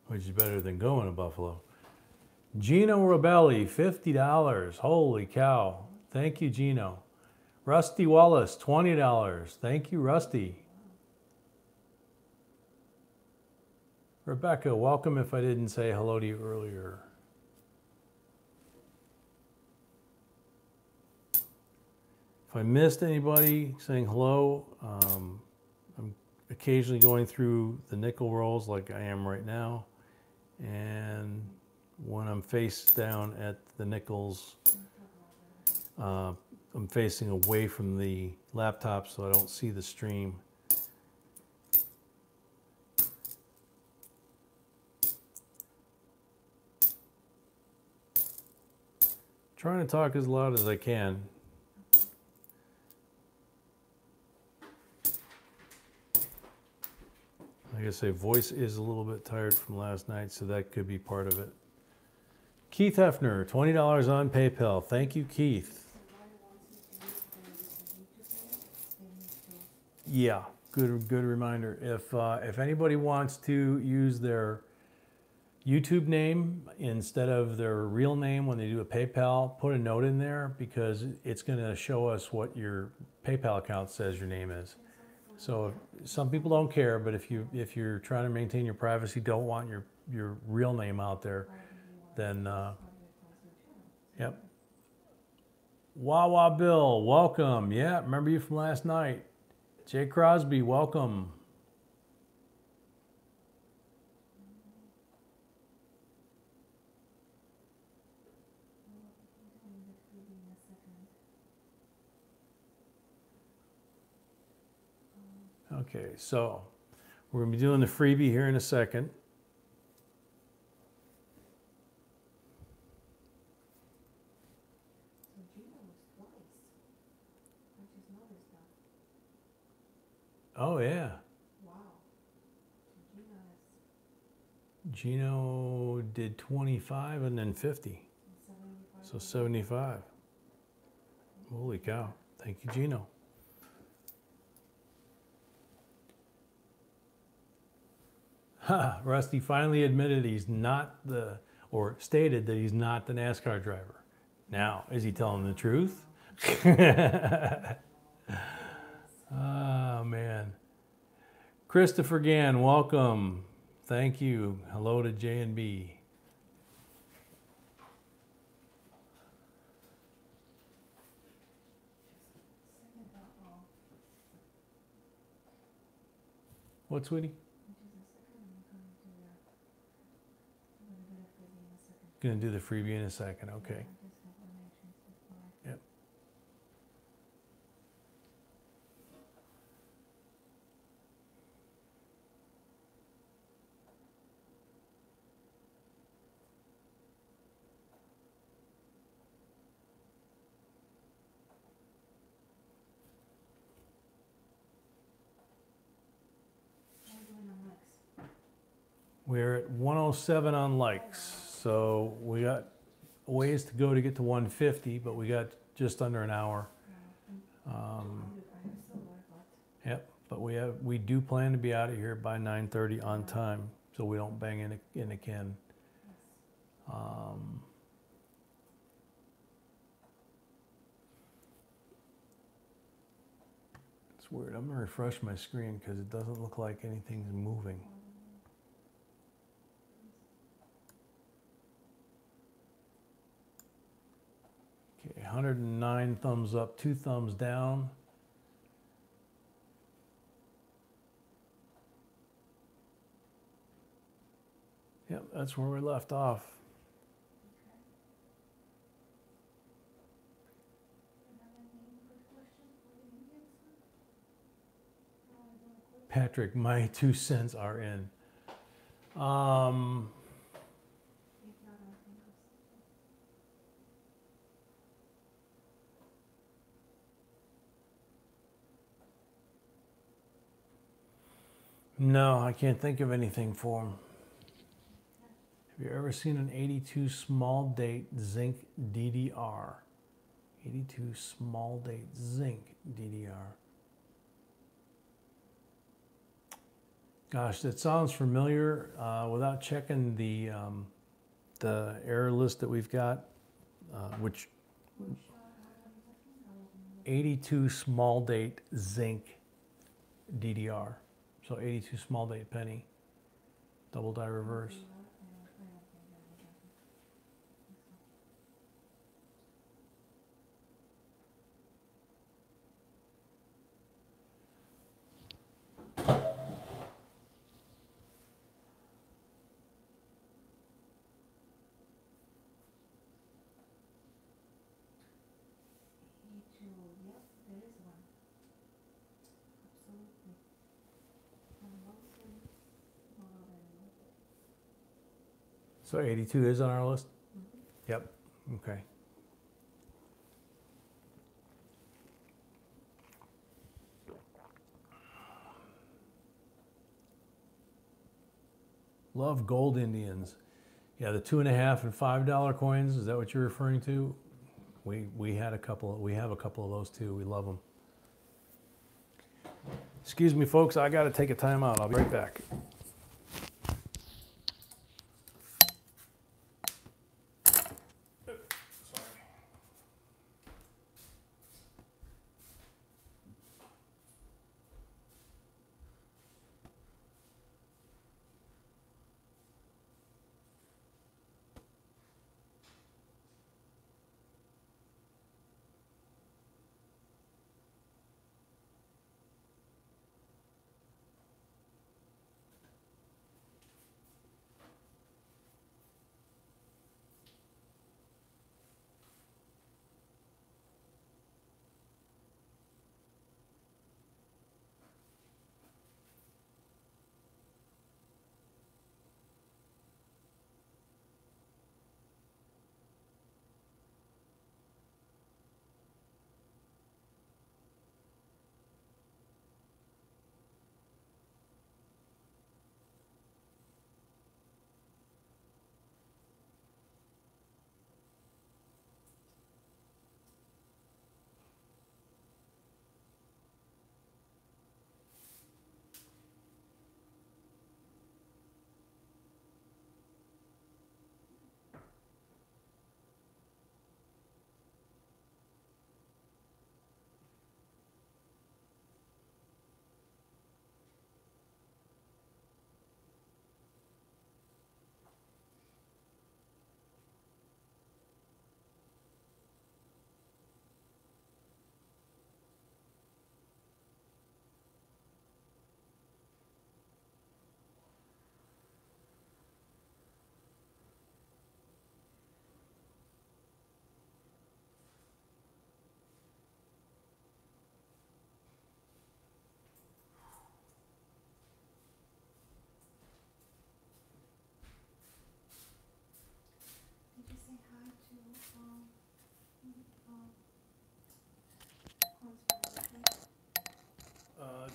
Which is better than going to Buffalo. Gino Robelli, $50. Holy cow. Thank you, Gino. Rusty Wallace, $20. Thank you, Rusty. Rebecca, welcome if I didn't say hello to you earlier. If I missed anybody saying hello, I'm occasionally going through the nickel rolls like I am right now. And when I'm face down at the nickels, I'm facing away from the laptop so I don't see the stream. Trying to talk as loud as I can. Like I say, voice is a little bit tired from last night, so that could be part of it. Keith Hefner, $20 on PayPal. Thank you, Keith. Yeah, good reminder. If anybody wants to use their YouTube name instead of their real name when they do a PayPal, put a note in there because it's going to show us what your PayPal account says your name is. So some people don't care, but if you're trying to maintain your privacy, don't want your real name out there, then yep. Wawa Bill, welcome. Yeah, remember you from last night. Jay Crosby, welcome. Okay, so we're going to be doing the freebie here in a second. Oh, yeah. Wow. Gino did 25 and then 50. So 75. Holy cow. Thank you, Gino. Rusty finally admitted he's not or stated that he's not the NASCAR driver. Now, is he telling the truth? Oh, man. Christopher Gann, welcome. Thank you. Hello to J and B. What, sweetie? Gonna do the freebie in a second, okay. Yep. We're at 107 on likes, so we got a ways to go to get to 150, but we got just under an hour. Yep, but we do plan to be out of here by 9:30 on time, so we don't bang in again. It's weird. I'm gonna refresh my screen because it doesn't look like anything's moving. Okay, 109 thumbs up, 2 thumbs down. Yep, that's where we left off. Patrick, my 2 cents are in. No, I can't think of anything for him. Have you ever seen an 82 small date zinc DDR? 82 small date zinc DDR. Gosh, that sounds familiar. Without checking the error list that we've got, which 82 small date zinc DDR. So 82 small date penny, double die reverse. So 82 is on our list? Yep, okay. Love gold Indians. Yeah, the $2.50 and $5 coins, is that what you're referring to? We have a couple of those too. We love them. Excuse me, folks, I gotta take a time out. I'll be right back.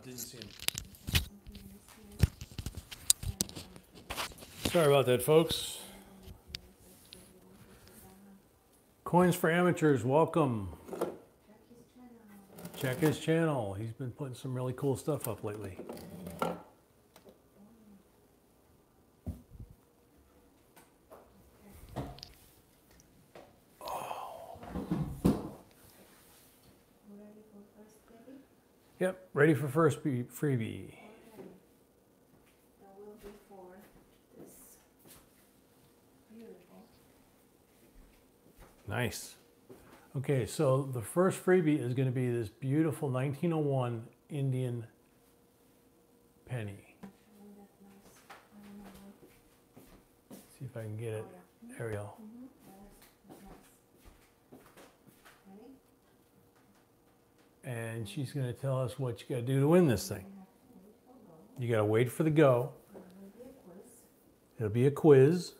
didn't see him. Sorry about that, folks. Coins for Amateurs, welcome. Check his channel. He's been putting some really cool stuff up lately. Yep, ready for first freebie. That will be for this beautiful. Nice. Okay, so the first freebie is going to be this beautiful 1901 Indian penny. See if I can get it. There we go. And she's going to tell us what you got to do to win this thing. You got to wait for the go. It'll be a quiz.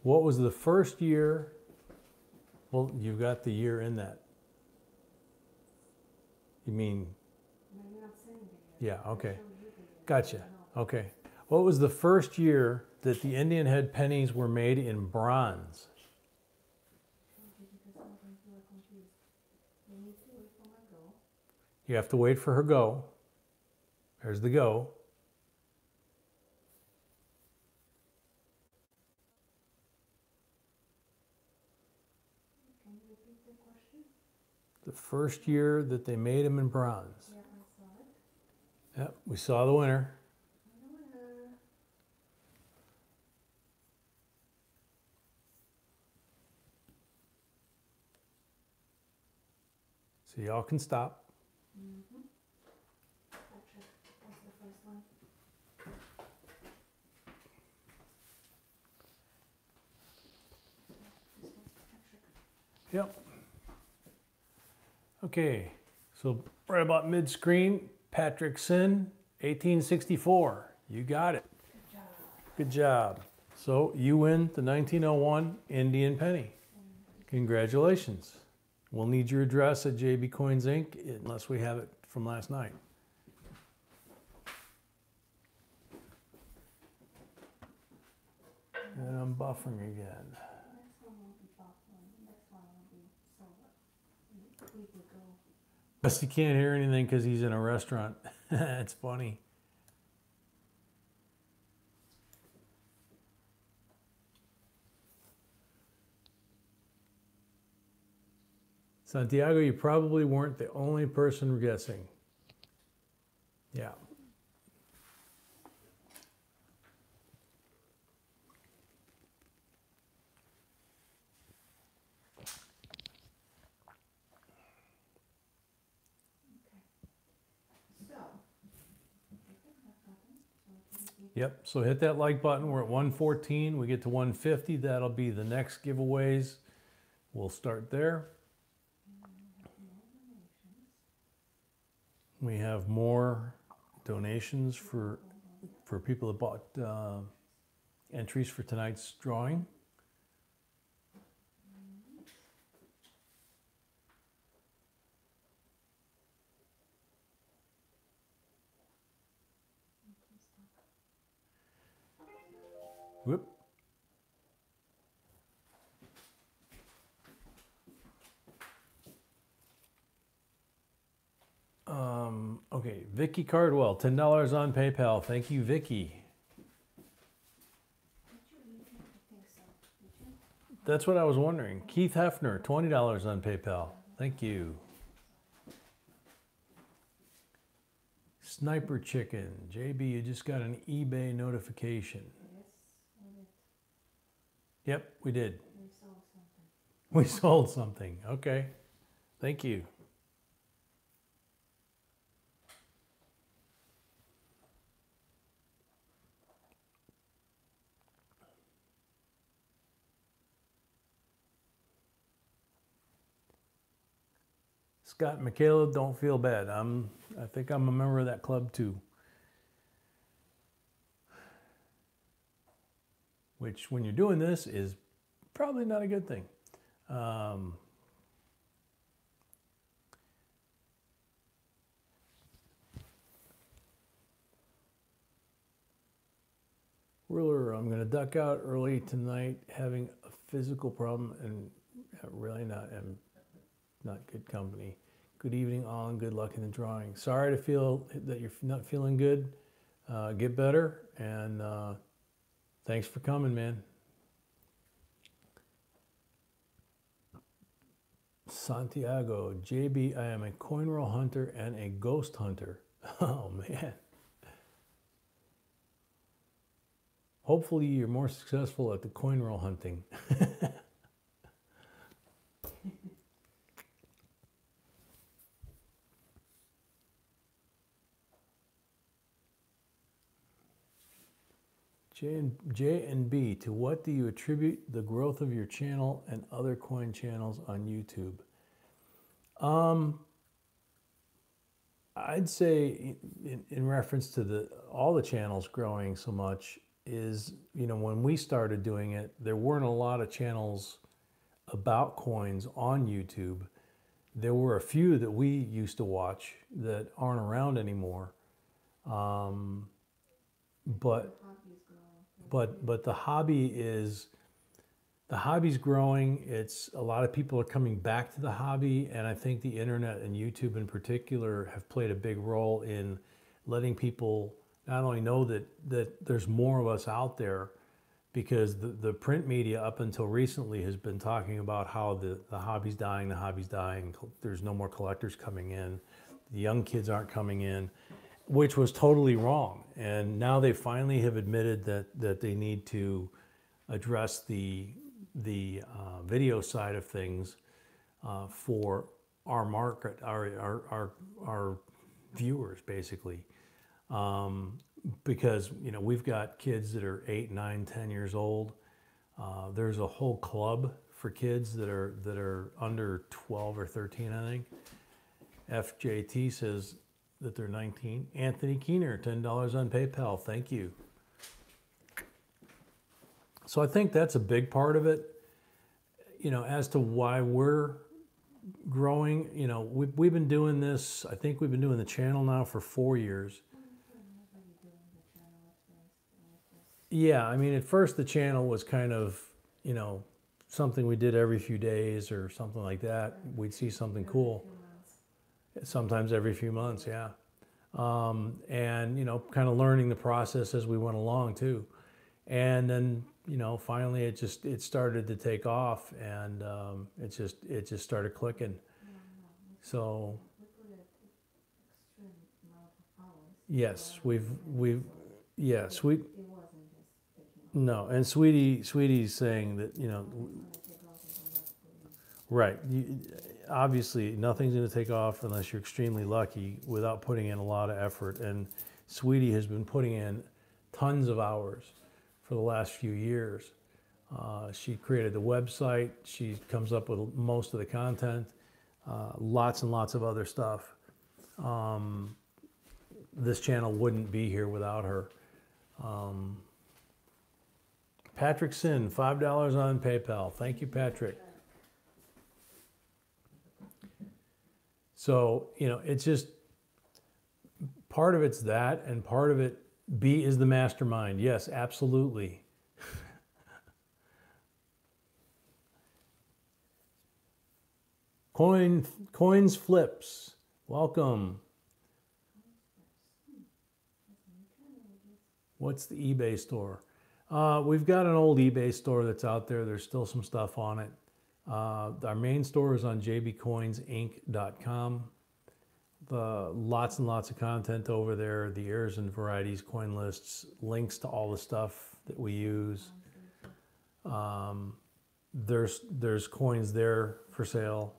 What was the first year? Well, you've got the year in that. You mean? Yeah, okay. Gotcha. Okay. What was the first year that the Indian head pennies were made in bronze? You have to wait for her go. There's the go. The first year that they made them in bronze. Yeah, I saw it. Yep, we saw the winner. So y'all can stop. Patrick, what's the first one? This one's Patrick. Yep. Okay, so right about mid-screen, Patrick Sin, 1864. You got it. Good job. Good job. So you win the 1901 Indian penny. Congratulations. We'll need your address at JBCOINSINC unless we have it from last night. And I'm buffering again. Next one will be buffering. Next one will be silver. We will go. Best you can't hear anything because he's in a restaurant. It's funny. Santiago, you probably weren't the only person guessing. Yeah. Yep, so hit that like button. We're at 114. We get to 150. That'll be the next giveaways. We'll start there. We have more donations for people that bought entries for tonight's drawing. Whoop. Okay, Vicky Cardwell, $10 on PayPal. Thank you, Vicky. That's what I was wondering. Keith Hefner, $20 on PayPal. Thank you. Sniper Chicken, JB, you just got an eBay notification. Yep, we did. We sold something. We sold something. Okay. Thank you. Scott and Michaela, don't feel bad. I think I'm a member of that club too. which when you're doing this is probably not a good thing. Ruler, I'm going to duck out early tonight, having a physical problem and really not good company. Good evening, all, and good luck in the drawing. Sorry to feel that you're not feeling good. Get better, and thanks for coming, man. Santiago, JB, I am a coin roll hunter and a ghost hunter. Oh, man. Hopefully you're more successful at the coin roll hunting. J and B, to what do you attribute the growth of your channel and other coin channels on YouTube? I'd say in reference to all the channels growing so much is, you know, when we started doing it, there weren't a lot of channels about coins on YouTube. There were a few that we used to watch that aren't around anymore. But the hobby's growing. It's a lot of people are coming back to the hobby, and I think the internet and YouTube in particular have played a big role in letting people not only know that there's more of us out there, because the print media up until recently has been talking about how the hobby's dying, there's no more collectors coming in, the young kids aren't coming in, which was totally wrong. And now they finally have admitted that they need to address the video side of things for our market, our viewers, basically. Because, you know, we've got kids that are 8, 9, 10 years old. There's a whole club for kids that are under 12 or 13, I think. FJT says that they're 19. Anthony Keener, $10 on PayPal. Thank you. So I think that's a big part of it. You know, as to why we're growing, you know, we've been doing this, I think we've been doing the channel now for 4 years. Yeah, I mean, at first the channel was kind of, you know, something we did every few days or something like that. We'd see something cool. Sometimes every few months, yeah. And, you know, kind of learning the process as we went along too. And then, you know, finally it started to take off, and it just started clicking. So yes, no, and Sweetie's saying that, you know, right. Obviously, nothing's going to take off unless you're extremely lucky without putting in a lot of effort. And Sweetie has been putting in tons of hours for the last few years. She created the website. She comes up with most of the content, lots and lots of other stuff. This channel wouldn't be here without her. Patrick Sin, $5 on PayPal. Thank you, Patrick. So, you know, it's just, part of it's that, and part of it, B is the mastermind. Yes, absolutely. Coins Flips, welcome. What's the eBay store? We've got an old eBay store that's out there. There's still some stuff on it. Our main store is on JBCOINSINC.com. Lots and lots of content over there. The errors and varieties, coin lists, links to all the stuff that we use. There's coins there for sale.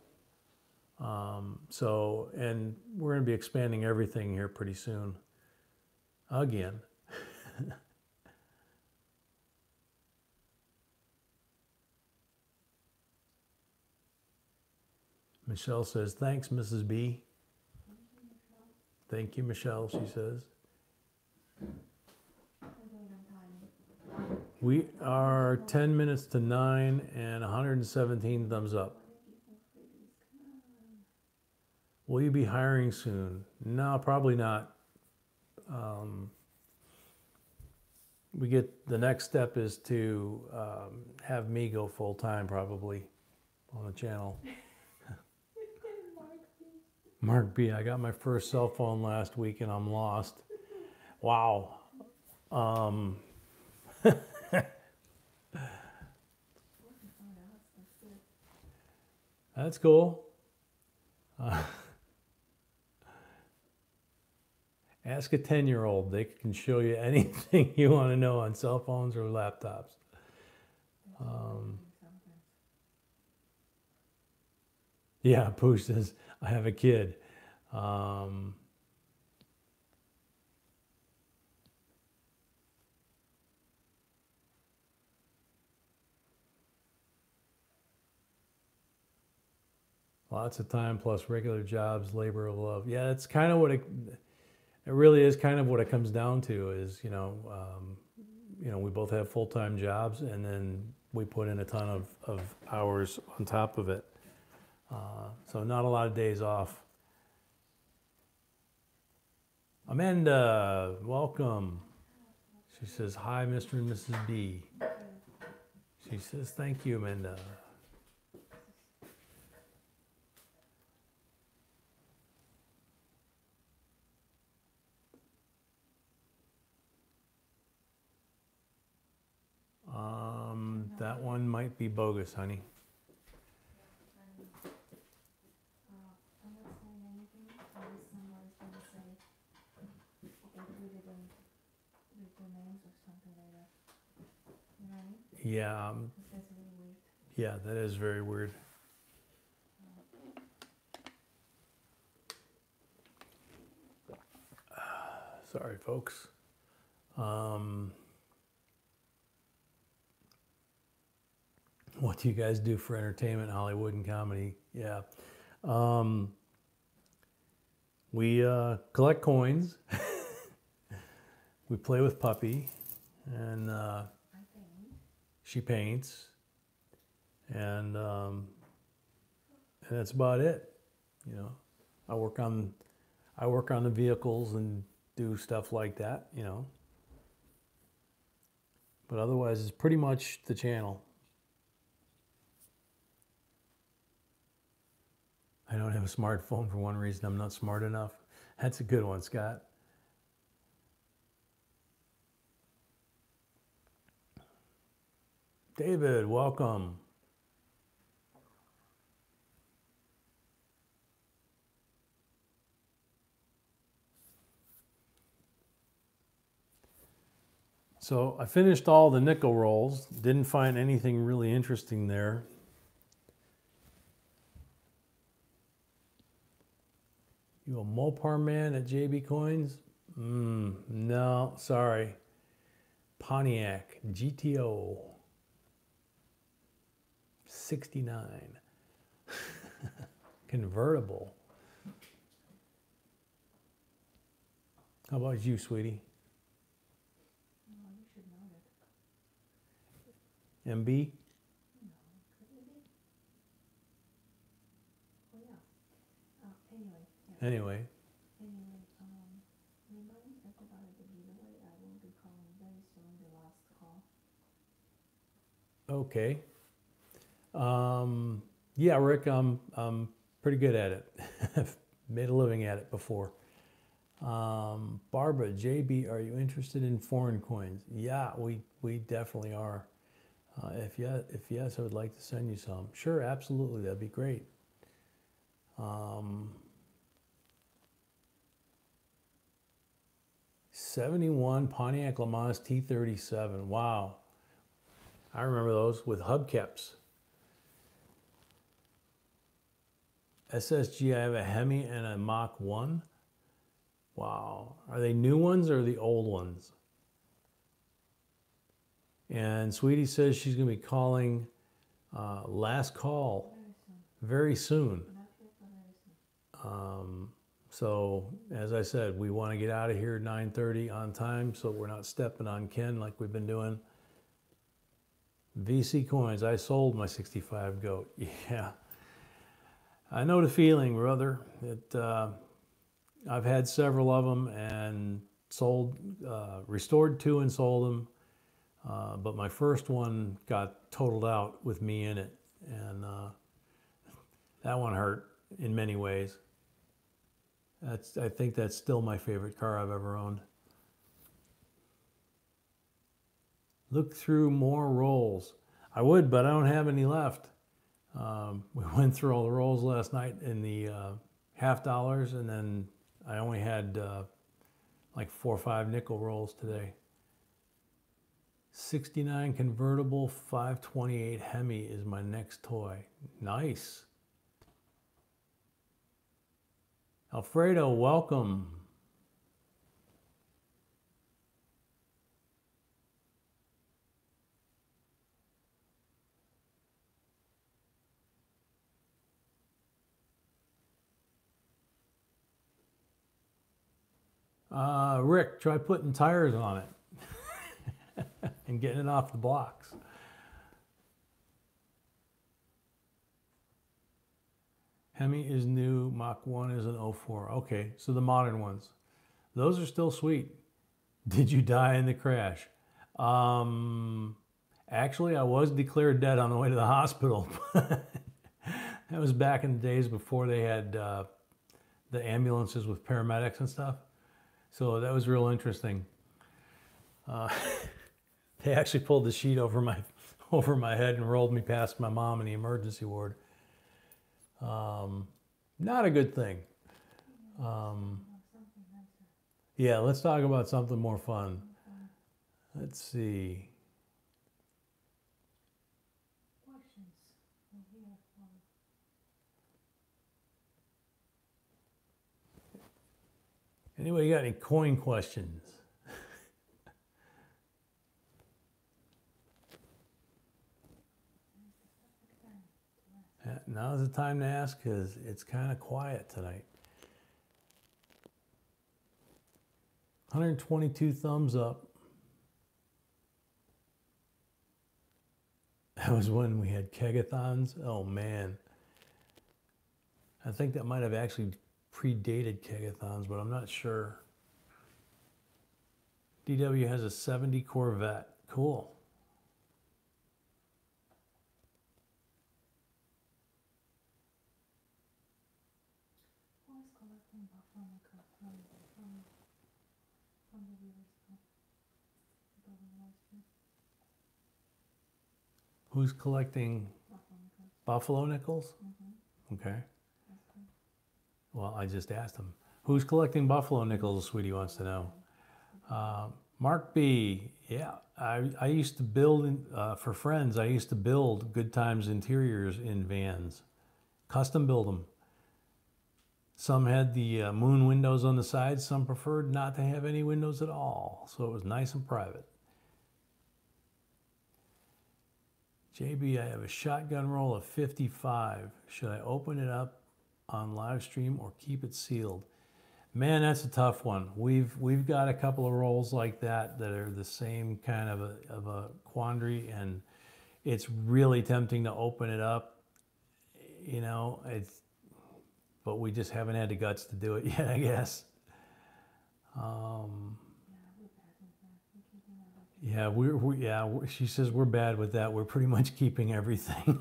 So, and we're going to be expanding everything here pretty soon. Again. Michelle says, thanks, Mrs. B. Thank you, Michelle, she says. We are 10 minutes to 9 and 117 thumbs up. Will you be hiring soon? No, probably not. We get the next step is to have me go full time probably on the channel. Mark B, I got my first cell phone last week and I'm lost. Wow. That's cool. Ask a 10-year-old. They can show you anything you want to know on cell phones or laptops. Yeah, Pooh says, I have a kid. Lots of time plus regular jobs, labor of love. Yeah, that's kind of what it really is kind of what it comes down to is, you know, we both have full-time jobs and then we put in a ton of hours on top of it. So not a lot of days off. Amanda, welcome. She says, hi, Mr. and Mrs. B. She says, thank you, Amanda. That one might be bogus, honey. I'm not saying anything, unless somebody's gonna say, if we didn't read the names or something like that. You know what I mean? Yeah, That's really weird. yeah, that is very weird. Sorry, folks. What do you guys do for entertainment, Hollywood, and comedy? Yeah. We collect coins. We play with Puppy. And she paints. And that's about it. You know, I work on the vehicles and do stuff like that, you know. But otherwise, it's pretty much the channel. I don't have a smartphone for one reason. I'm not smart enough. That's a good one, Scott. David, welcome. So I finished all the nickel rolls. Didn't find anything really interesting there. You a Mopar man at JB Coins? No, sorry. Pontiac GTO 69. Convertible. How about you, sweetie? No, you should know that. MB? No, could it be? Oh yeah. Anyway. Anyway, remind everybody the giveaway. I will be calling very soon, the last call. Okay. Yeah, Rick, I'm pretty good at it. I've made a living at it before. Barbara, JB, are you interested in foreign coins? Yeah, we definitely are. If yes, I would like to send you some. Sure, absolutely, that'd be great. 71 Pontiac LeMans T37. Wow. I remember those with hubcaps. SSG, I have a Hemi and a Mach 1. Wow. Are they new ones or the old ones? And Sweetie says she's going to be calling last call very soon. So, as I said, we want to get out of here at 9:30 on time so we're not stepping on Ken like we've been doing. VC coins. I sold my 65 goat. Yeah. I know the feeling, brother. I've had several of them and sold, restored two and sold them. But my first one got totaled out with me in it. And that one hurt in many ways. I think that's still my favorite car I've ever owned. Look through more rolls. I would, but I don't have any left. We went through all the rolls last night in the $50, and then I only had like 4 or 5 nickel rolls today. 69 convertible 528 Hemi is my next toy. Nice. Alfredo, welcome. Rick, try putting tires on it and getting it off the blocks. Hemi is new, Mach 1 is an 04. Okay, so the modern ones. Those are still sweet. Did you die in the crash? Actually, I was declared dead on the way to the hospital. That was back in the days before they had the ambulances with paramedics and stuff. So that was real interesting. They actually pulled the sheet over my head and rolled me past my mom in the emergency ward. Not a good thing. Yeah, let's talk about something more fun. Let's see. Anybody got any coin questions? Now's the time to ask because it's kind of quiet tonight. 122 thumbs up. That was when we had kegathons. Oh man. I think that might have actually predated kegathons, but I'm not sure. DW has a 70 Corvette. Cool. Who's collecting buffalo nickels? Okay. Well, I just asked him. Who's collecting buffalo nickels, Sweetie wants to know. Mark B, yeah, I used to build, for friends, I used to build Good Times interiors in vans. Custom build them. Some had the moon windows on the side, some preferred not to have any windows at all. So it was nice and private. JB, I have a shotgun roll of 55. Should I open it up on live stream or keep it sealed? Man, that's a tough one. We've got a couple of rolls like that are the same kind of a quandary, and it's really tempting to open it up, you know. But we just haven't had the guts to do it yet, I guess. Yeah, she says we're bad with that. We're pretty much keeping everything.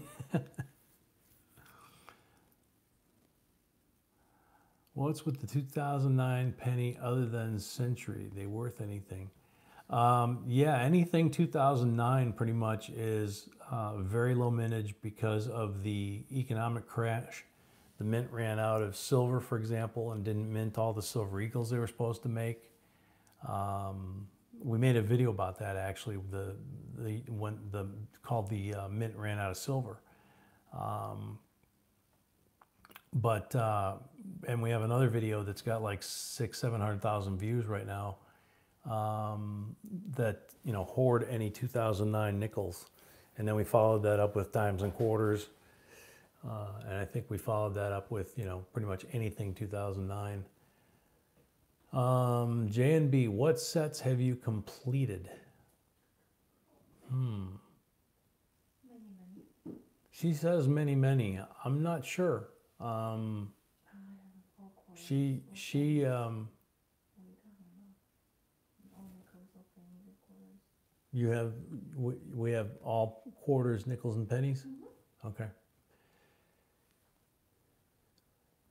What's with the 2009 penny other than Century? They worth anything? Yeah, anything 2009 pretty much is very low mintage because of the economic crash. The mint ran out of silver, for example, and didn't mint all the silver eagles they were supposed to make. We made a video about that actually. Called the mint ran out of silver. And we have another video that's got like 600,000-700,000 views right now. That hoard any 2009 nickels, and then we followed that up with dimes and quarters, and I think we followed that up with pretty much anything 2009. J and B, what sets have you completed? She says many, many. I'm not sure. I have all quarters. She What are you talking about? All nickels, all pennies, and quarters. you have, we have all quarters, nickels, and pennies? Okay.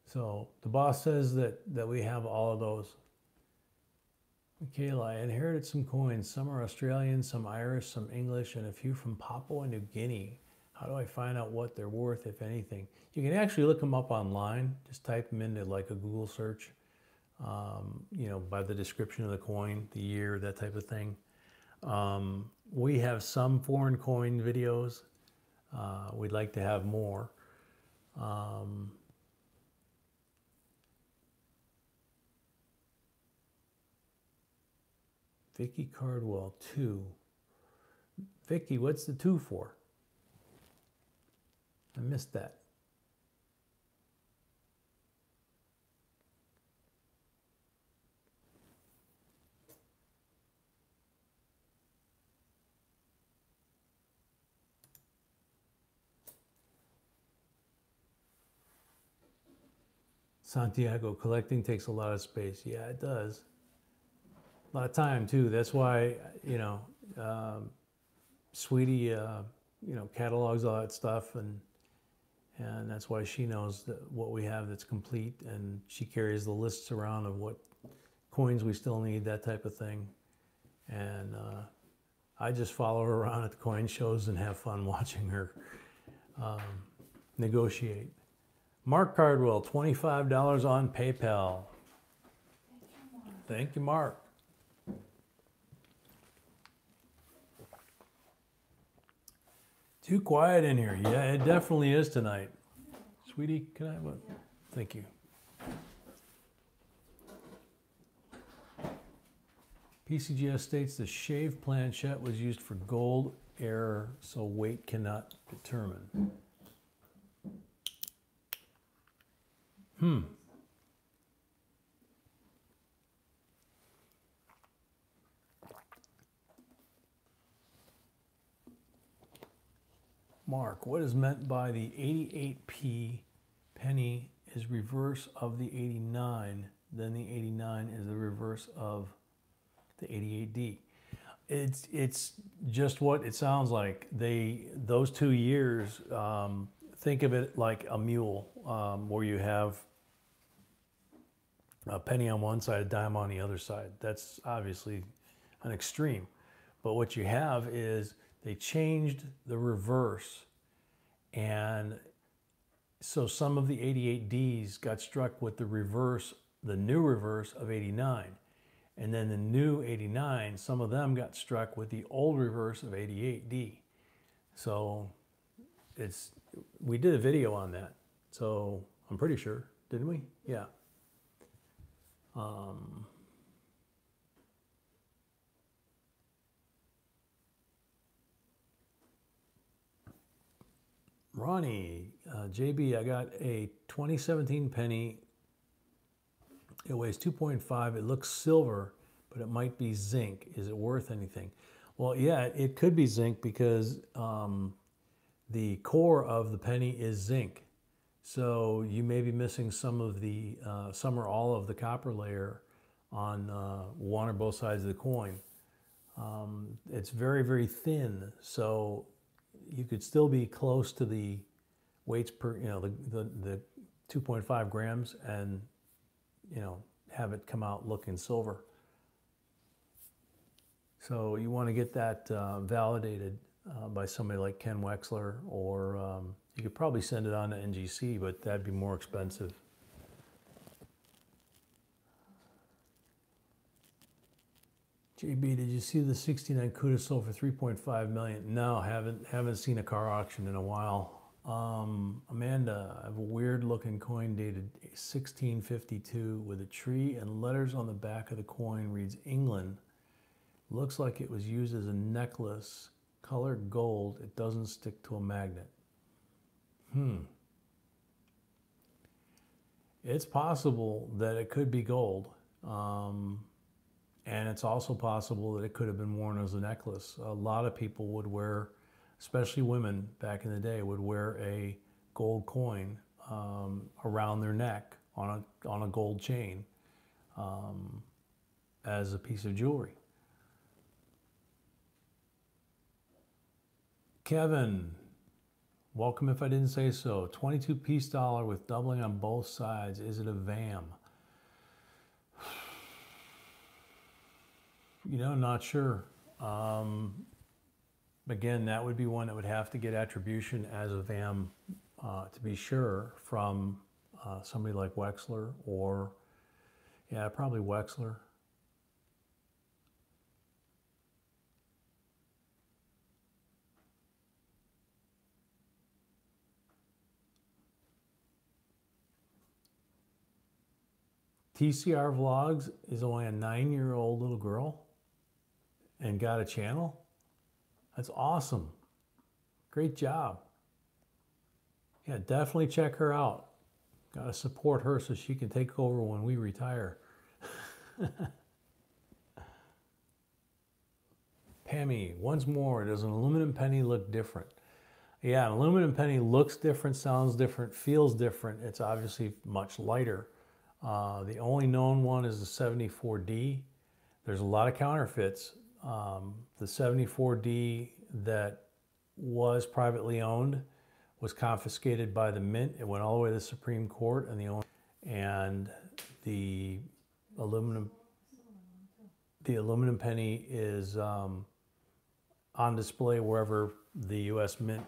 So the boss says that we have all of those. Michaela, I inherited some coins. Some are Australian, some Irish, some English, and a few from Papua New Guinea. How do I find out what they're worth, if anything? You can actually look them up online. Just type them into like a Google search, you know, by the description of the coin, the year, that type of thing. We have some foreign coin videos. We'd like to have more. Vicky Cardwell, 2. Vicky, what's the 2 for? I missed that. Santiago, collecting takes a lot of space. Yeah, it does. A lot of time too. That's why, you know, Sweetie, you know, catalogs all that stuff, and that's why she knows that what we have that's complete, and she carries the lists around of what coins we still need, that type of thing. And I just follow her around at the coin shows and have fun watching her negotiate. Mark Cardwell, $25 on PayPal. Thank you, Mark. Too quiet in here. Yeah, it definitely is tonight. Sweetie, can I have one? Yeah. Thank you. PCGS states the shaved planchette was used for gold error, so weight cannot determine. Mark, what is meant by the 88p penny is reverse of the 89, then the 89 is the reverse of the 88D. It's just what it sounds like. Those 2 years, think of it like a mule, where you have a penny on one side, a dime on the other side. That's obviously an extreme. But what you have is they changed the reverse, and so some of the 88Ds got struck with the reverse, the new reverse of 89. And then the new 89, some of them got struck with the old reverse of 88D. So we did a video on that. So I'm pretty sure, didn't we? Yeah. Ronnie, JB, I got a 2017 penny. It weighs 2.5. It looks silver, but it might be zinc. Is it worth anything? Well, yeah, it could be zinc because the core of the penny is zinc. So you may be missing some of the, some or all of the copper layer on one or both sides of the coin. It's very, very thin, so you could still be close to the weights per, you know, the 2.5 grams, and, you know, have it come out looking silver. So you want to get that validated by somebody like Ken Wexler, or you could probably send it on to NGC, but that'd be more expensive. JB, did you see the 69 CUDA sold for 3.5 million? No, haven't seen a car auction in a while. Amanda, I have a weird looking coin dated 1652 with a tree and letters on the back of the coin reads England. Looks like it was used as a necklace, color gold. It doesn't stick to a magnet. It's possible that it could be gold. And it's also possible that it could have been worn as a necklace. A lot of people would wear especially women back in the day, would wear a gold coin around their neck on a gold chain as a piece of jewelry. Kevin, welcome if I didn't say so. 22-piece dollar with doubling on both sides. Is it a VAM? You know, not sure. Again, that would be one that would have to get attribution as a VAM to be sure from somebody like Wexler or, yeah, probably Wexler. TCR Vlogs is only a 9-year-old little girl and got a channel. That's awesome. Great job. Yeah, definitely check her out. Got to support her so she can take over when we retire. Pammy, once more, does an aluminum penny look different? Yeah, an aluminum penny looks different, sounds different, feels different. It's obviously much lighter. The only known one is the 74D. There's a lot of counterfeits. The 74D that was privately owned was confiscated by the Mint. It went all the way to the Supreme Court, and the aluminum penny is on display wherever the U.S. Mint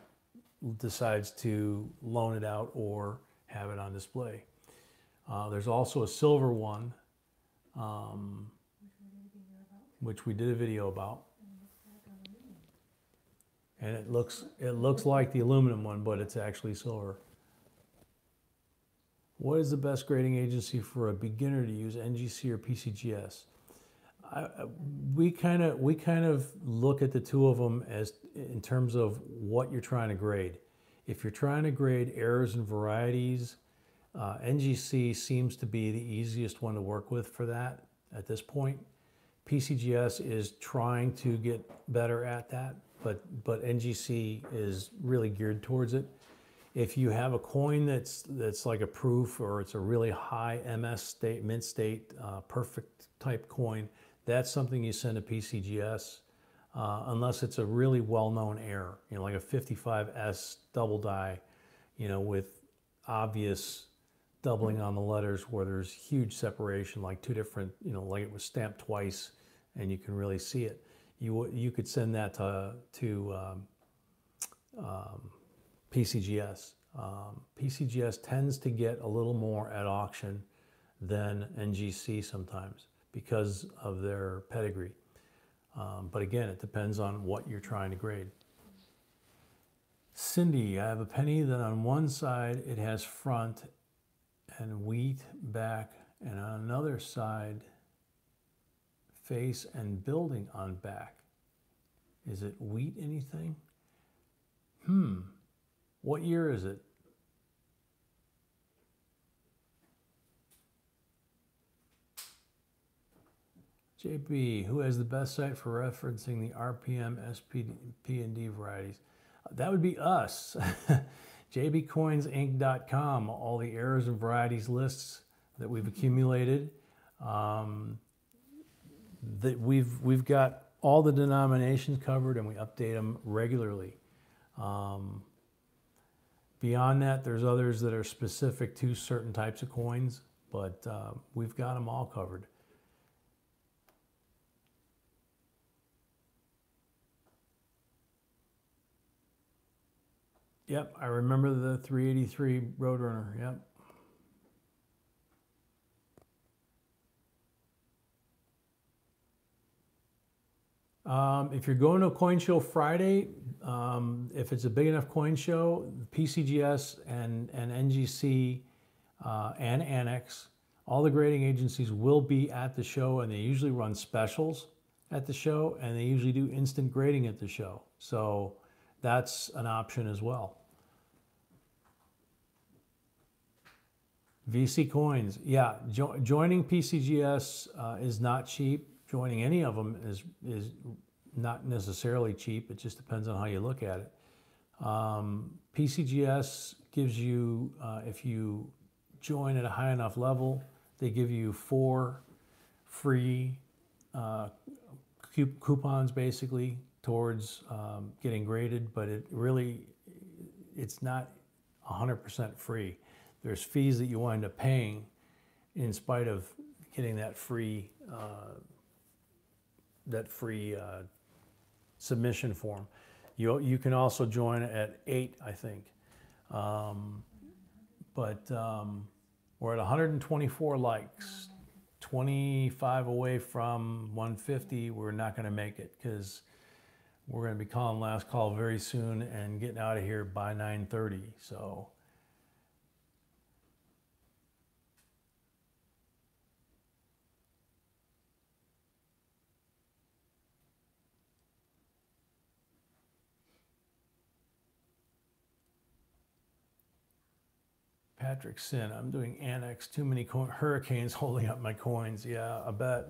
decides to loan it out or have it on display. There's also a silver one, which we did a video about. And it looks like the aluminum one, but it's actually silver. What is the best grading agency for a beginner to use, NGC or PCGS? We kind of look at the two of them as in terms of what you're trying to grade. If you're trying to grade errors and varieties, NGC seems to be the easiest one to work with for that at this point. PCGS is trying to get better at that, but NGC is really geared towards it. If you have a coin that's like a proof, or it's a really high MS state, mint state, perfect type coin, that's something you send to PCGS, unless it's a really well-known error, you know, like a 55S double die, you know, with obvious doubling on the letters where there's huge separation, like two different, you know, like it was stamped twice and you can really see it. You could send that to PCGS. PCGS tends to get a little more at auction than NGC sometimes because of their pedigree. But again, it depends on what you're trying to grade. Cindy, I have a penny that on one side it has front and wheat back, and on another side face and building on back. Is it wheat anything? What year is it? JP, who has the best site for referencing the RPM, SP, P&D varieties? That would be us. JBCOINSINC.com, all the errors and varieties lists that we've accumulated. That we've got all the denominations covered, and we update them regularly. Beyond that, there's others that are specific to certain types of coins, but we've got them all covered. Yep, I remember the 383 Roadrunner, yep. If you're going to a coin show Friday, if it's a big enough coin show, PCGS and NGC and Annex, all the grading agencies will be at the show, and they usually run specials at the show, and they usually do instant grading at the show. So that's an option as well. VC Coins, yeah, joining PCGS is not cheap. Joining any of them is not necessarily cheap. It just depends on how you look at it. PCGS gives you, if you join at a high enough level, they give you 4 free coupons basically towards getting graded, but it's not 100% free. There's fees that you wind up paying in spite of getting that free submission form. You can also join at 8, I think. But we're at 124 likes, 25 away from 150. We're not going to make it because we're going to be calling last call very soon and getting out of here by 9:30. So Patrick Sin, I'm doing Annex, too many hurricanes holding up my coins. Yeah, I bet.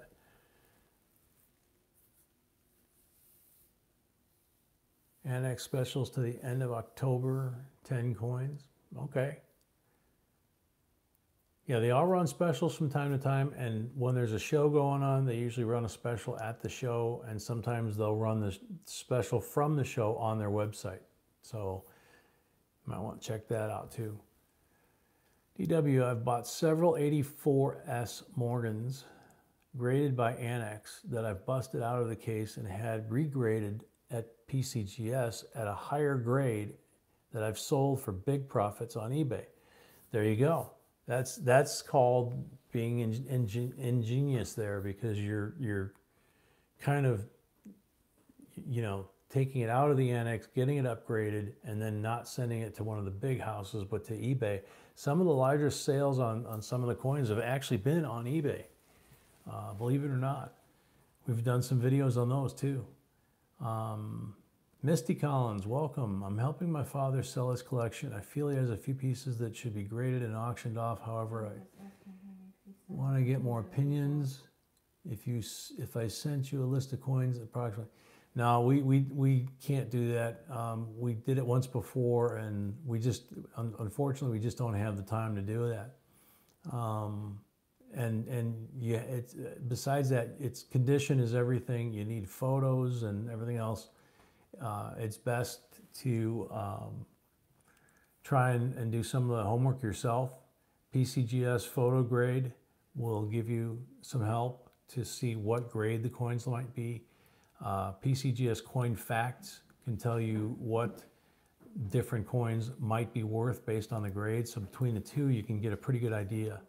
Annex specials to the end of October, 10 coins. Okay. Yeah, they all run specials from time to time, and when there's a show going on, they usually run a special at the show, and sometimes they'll run the special from the show on their website. So you might want to check that out too. DW, I've bought several 84S Morgans graded by Annex that I've busted out of the case and had regraded at PCGS at a higher grade that I've sold for big profits on eBay. There you go. That's called being ingenious there, because you're kind of, you know, taking it out of the Annex, getting it upgraded, and then not sending it to one of the big houses, but to eBay. Some of the largest sales on some of the coins have actually been on eBay, believe it or not. We've done some videos on those too. Misty Collins, welcome. I'm helping my father sell his collection. I feel he has a few pieces that should be graded and auctioned off. However, I want to get more opinions. If I sent you a list of coins, approximately. No, we can't do that. We did it once before, and unfortunately, we just don't have the time to do that. And yeah, besides that, its condition is everything. You need photos and everything else. It's best to try and do some of the homework yourself. PCGS Photo Grade will give you some help to see what grade the coins might be. PCGS Coin Facts can tell you what different coins might be worth based on the grade. So between the two, you can get a pretty good idea.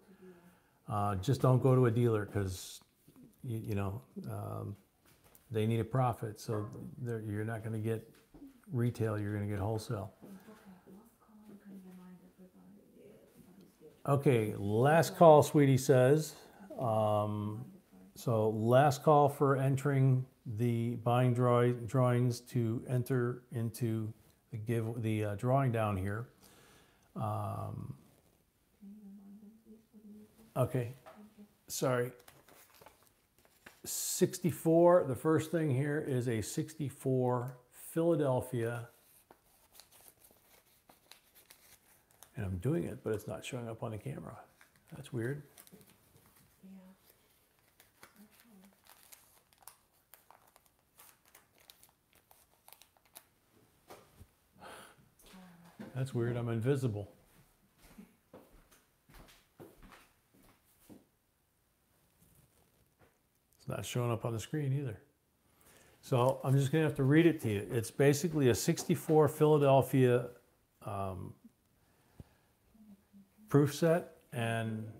Just don't go to a dealer, because they need a profit. So you're not going to get retail, you're going to get wholesale. Okay, last call, sweetie says. So last call for entering the buying drawings to enter into the drawing down here. Okay, sorry. 64, the first thing here is a 64 Philadelphia. And I'm doing it, but it's not showing up on the camera. That's weird. That's weird, I'm invisible. It's not showing up on the screen either. So I'm just gonna have to read it to you. It's basically a 64 Philadelphia proof set, and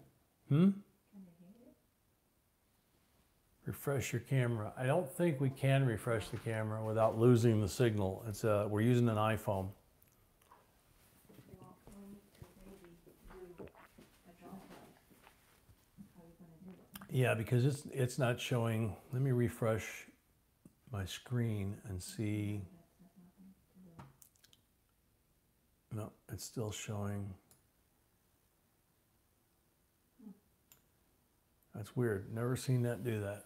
refresh your camera. I don't think we can refresh the camera without losing the signal. It's we're using an iPhone. Yeah, because it's not showing. Let me refresh my screen and see. No, it's still showing. That's weird. Never seen that do that.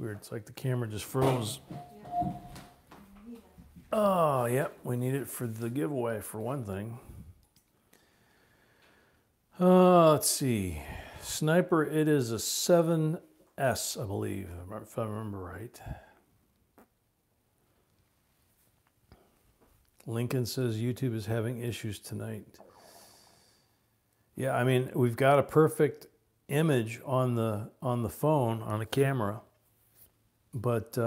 weird. It's like the camera just froze. Yeah. We need it. Oh, yep. We need it for the giveaway, for one thing. Let's see. Sniper, it is a 7S, I believe, if I remember right. Lincoln says YouTube is having issues tonight. Yeah, I mean, we've got a perfect image on the phone, on the camera, but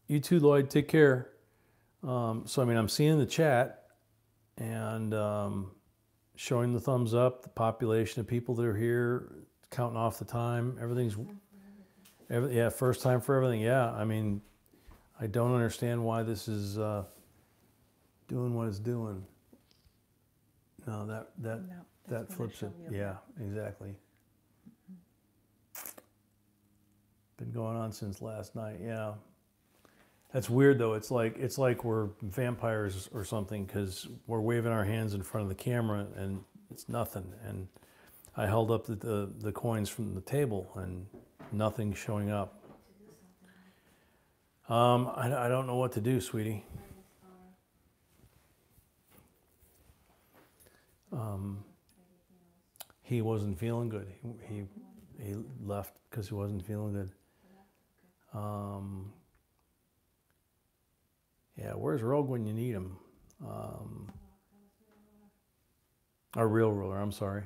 you too, Lloyd, take care. So, I mean, I'm seeing the chat and showing the thumbs up, the population of people that are here, counting off the time, everything's, yeah, first time for everything. Yeah, I mean, I don't understand why this is doing what it's doing. No, that flips it. Yeah, exactly. Been going on since last night. Yeah. That's weird though. It's like we're vampires or something, because we're waving our hands in front of the camera and it's nothing. And I held up the coins from the table and nothing's showing up. I don't know what to do, sweetie. He wasn't feeling good. He left because he wasn't feeling good. Yeah, where's Rogue when you need him? Our real ruler, I'm sorry.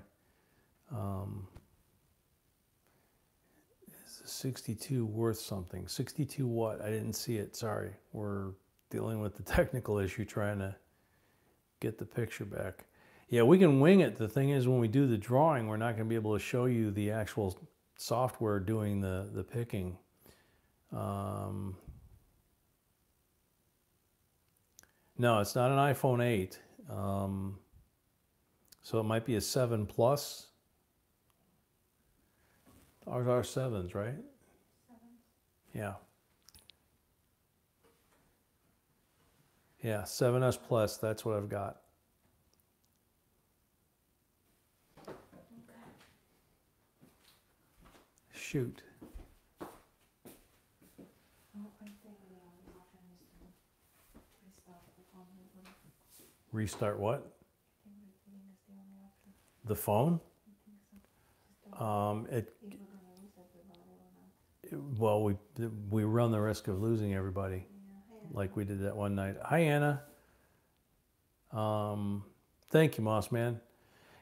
Is the 62 worth something? 62 what? I didn't see it, sorry. We're dealing with the technical issue trying to get the picture back. Yeah, we can wing it. The thing is, when we do the drawing, we're not going to be able to show you the actual software doing the picking. No, it's not an iPhone 8. So it might be a 7 Plus. Ours are 7s, right? 7. Yeah. Yeah, 7S Plus, that's what I've got. Shoot. Restart what? The phone? Well, we run the risk of losing everybody, like we did that one night. Hi, Anna. Thank you, Moss Man.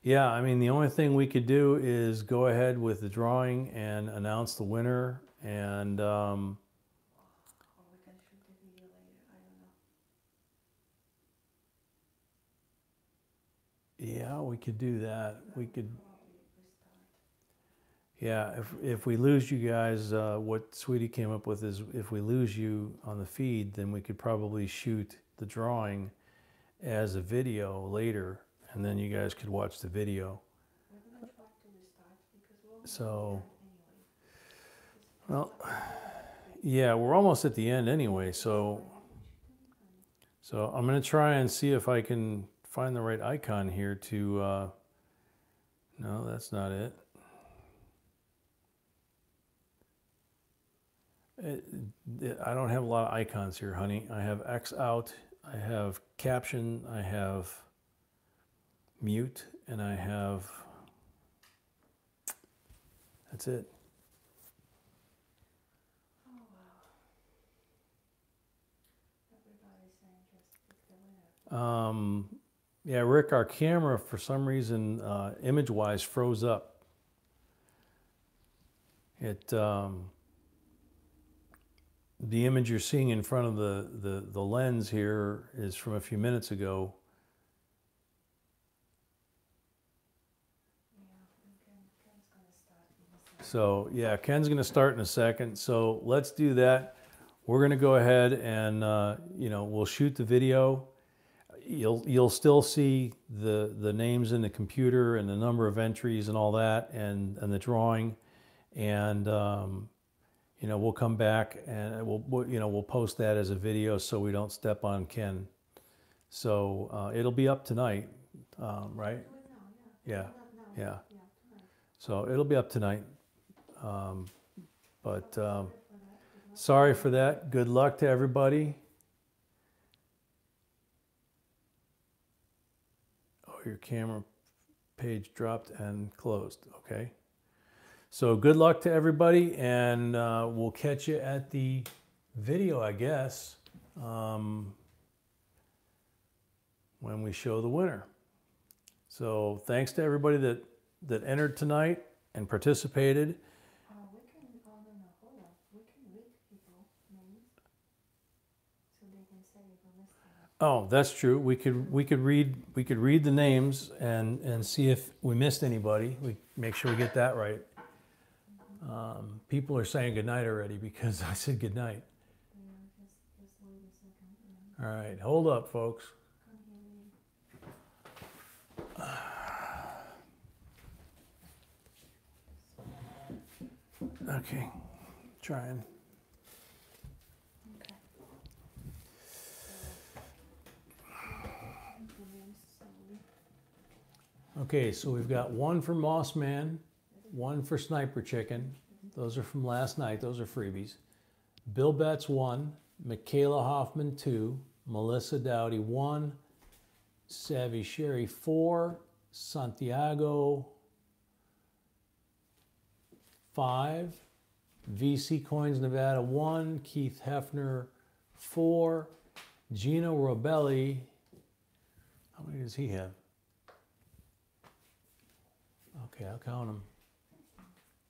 Yeah, I mean, the only thing we could do is go ahead with the drawing and announce the winner, and we can shoot the video later. I don't know. yeah, we could do that. We could. Yeah, if we lose you guys, what Sweetie came up with is if we lose you on the feed, then we could probably shoot the drawing as a video later, and then you guys could watch the video. We're gonna try to restart because we'll So, anyway. well, yeah, we're almost at the end anyway, so I'm gonna try and see if I can find the right icon here to, no, that's not it. I don't have a lot of icons here, honey. I have X out, I have caption, I have mute, and I have, that's it. Oh wow. Everybody's saying just pick the winner. Yeah, Rick, our camera for some reason, image-wise, froze up. It, the image you're seeing in front of the lens here is from a few minutes ago. Ken's gonna start in a second. So yeah, Ken's gonna start in a second. So let's do that. We're gonna go ahead and you know, we'll shoot the video. You'll still see the names in the computer and the number of entries and all that, and the drawing, and you know, we'll come back and we'll post that as a video so we don't step on Ken. So it'll be up tonight, right? Do it now, Yeah, Not now. yeah. Yeah, tonight. So it'll be up tonight. Sorry for that. Good luck to everybody. Oh, your camera page dropped and closed. Okay. So good luck to everybody, and we'll catch you at the video, I guess, when we show the winner. So thanks to everybody that entered tonight and participated. We can, hold on, we can read people names so they can say if we missed them. Oh, that's true. We could read the names and see if we missed anybody. We make sure we get that right. People are saying goodnight already because I said goodnight. Yeah, just wait a second. Yeah. All right, hold up, folks. Okay, trying. Okay. Okay, so we've got one for Moss Man, one for Sniper Chicken. Those are from last night. Those are freebies. Bill Betts 1, Michaela Hoffman 2, Melissa Dowdy 1, Savvy Sherry 4, Santiago 5, VC Coins Nevada 1, Keith Hefner 4, Gino Robelli. How many does he have? Okay, I'll count them.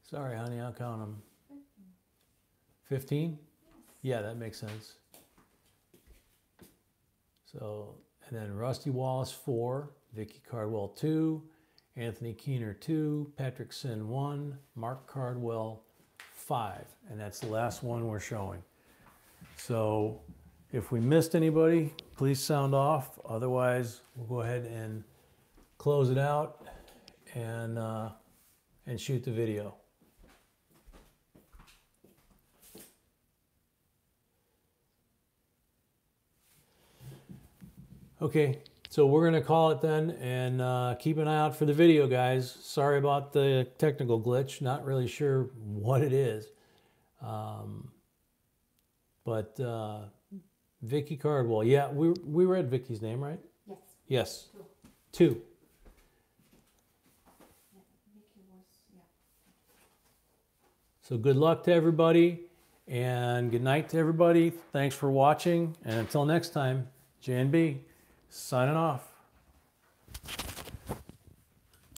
Sorry, honey, I'll count them. 15? Yeah, that makes sense. So, and then Rusty Wallace 4, Vicky Cardwell 2, Anthony Keener 2, Patrick Sin 1, Mark Cardwell 5, and that's the last one we're showing. So if we missed anybody, please sound off. Otherwise, we'll go ahead and close it out and shoot the video. Okay, so we're going to call it then, and keep an eye out for the video, guys. Sorry about the technical glitch. Not really sure what it is. But Vicky Cardwell. Yeah, we read Vicky's name, right? Yes. Yes. 2. 2. Yeah, Vicky was, yeah. So good luck to everybody, and good night to everybody. Thanks for watching, and until next time, J&B signing off.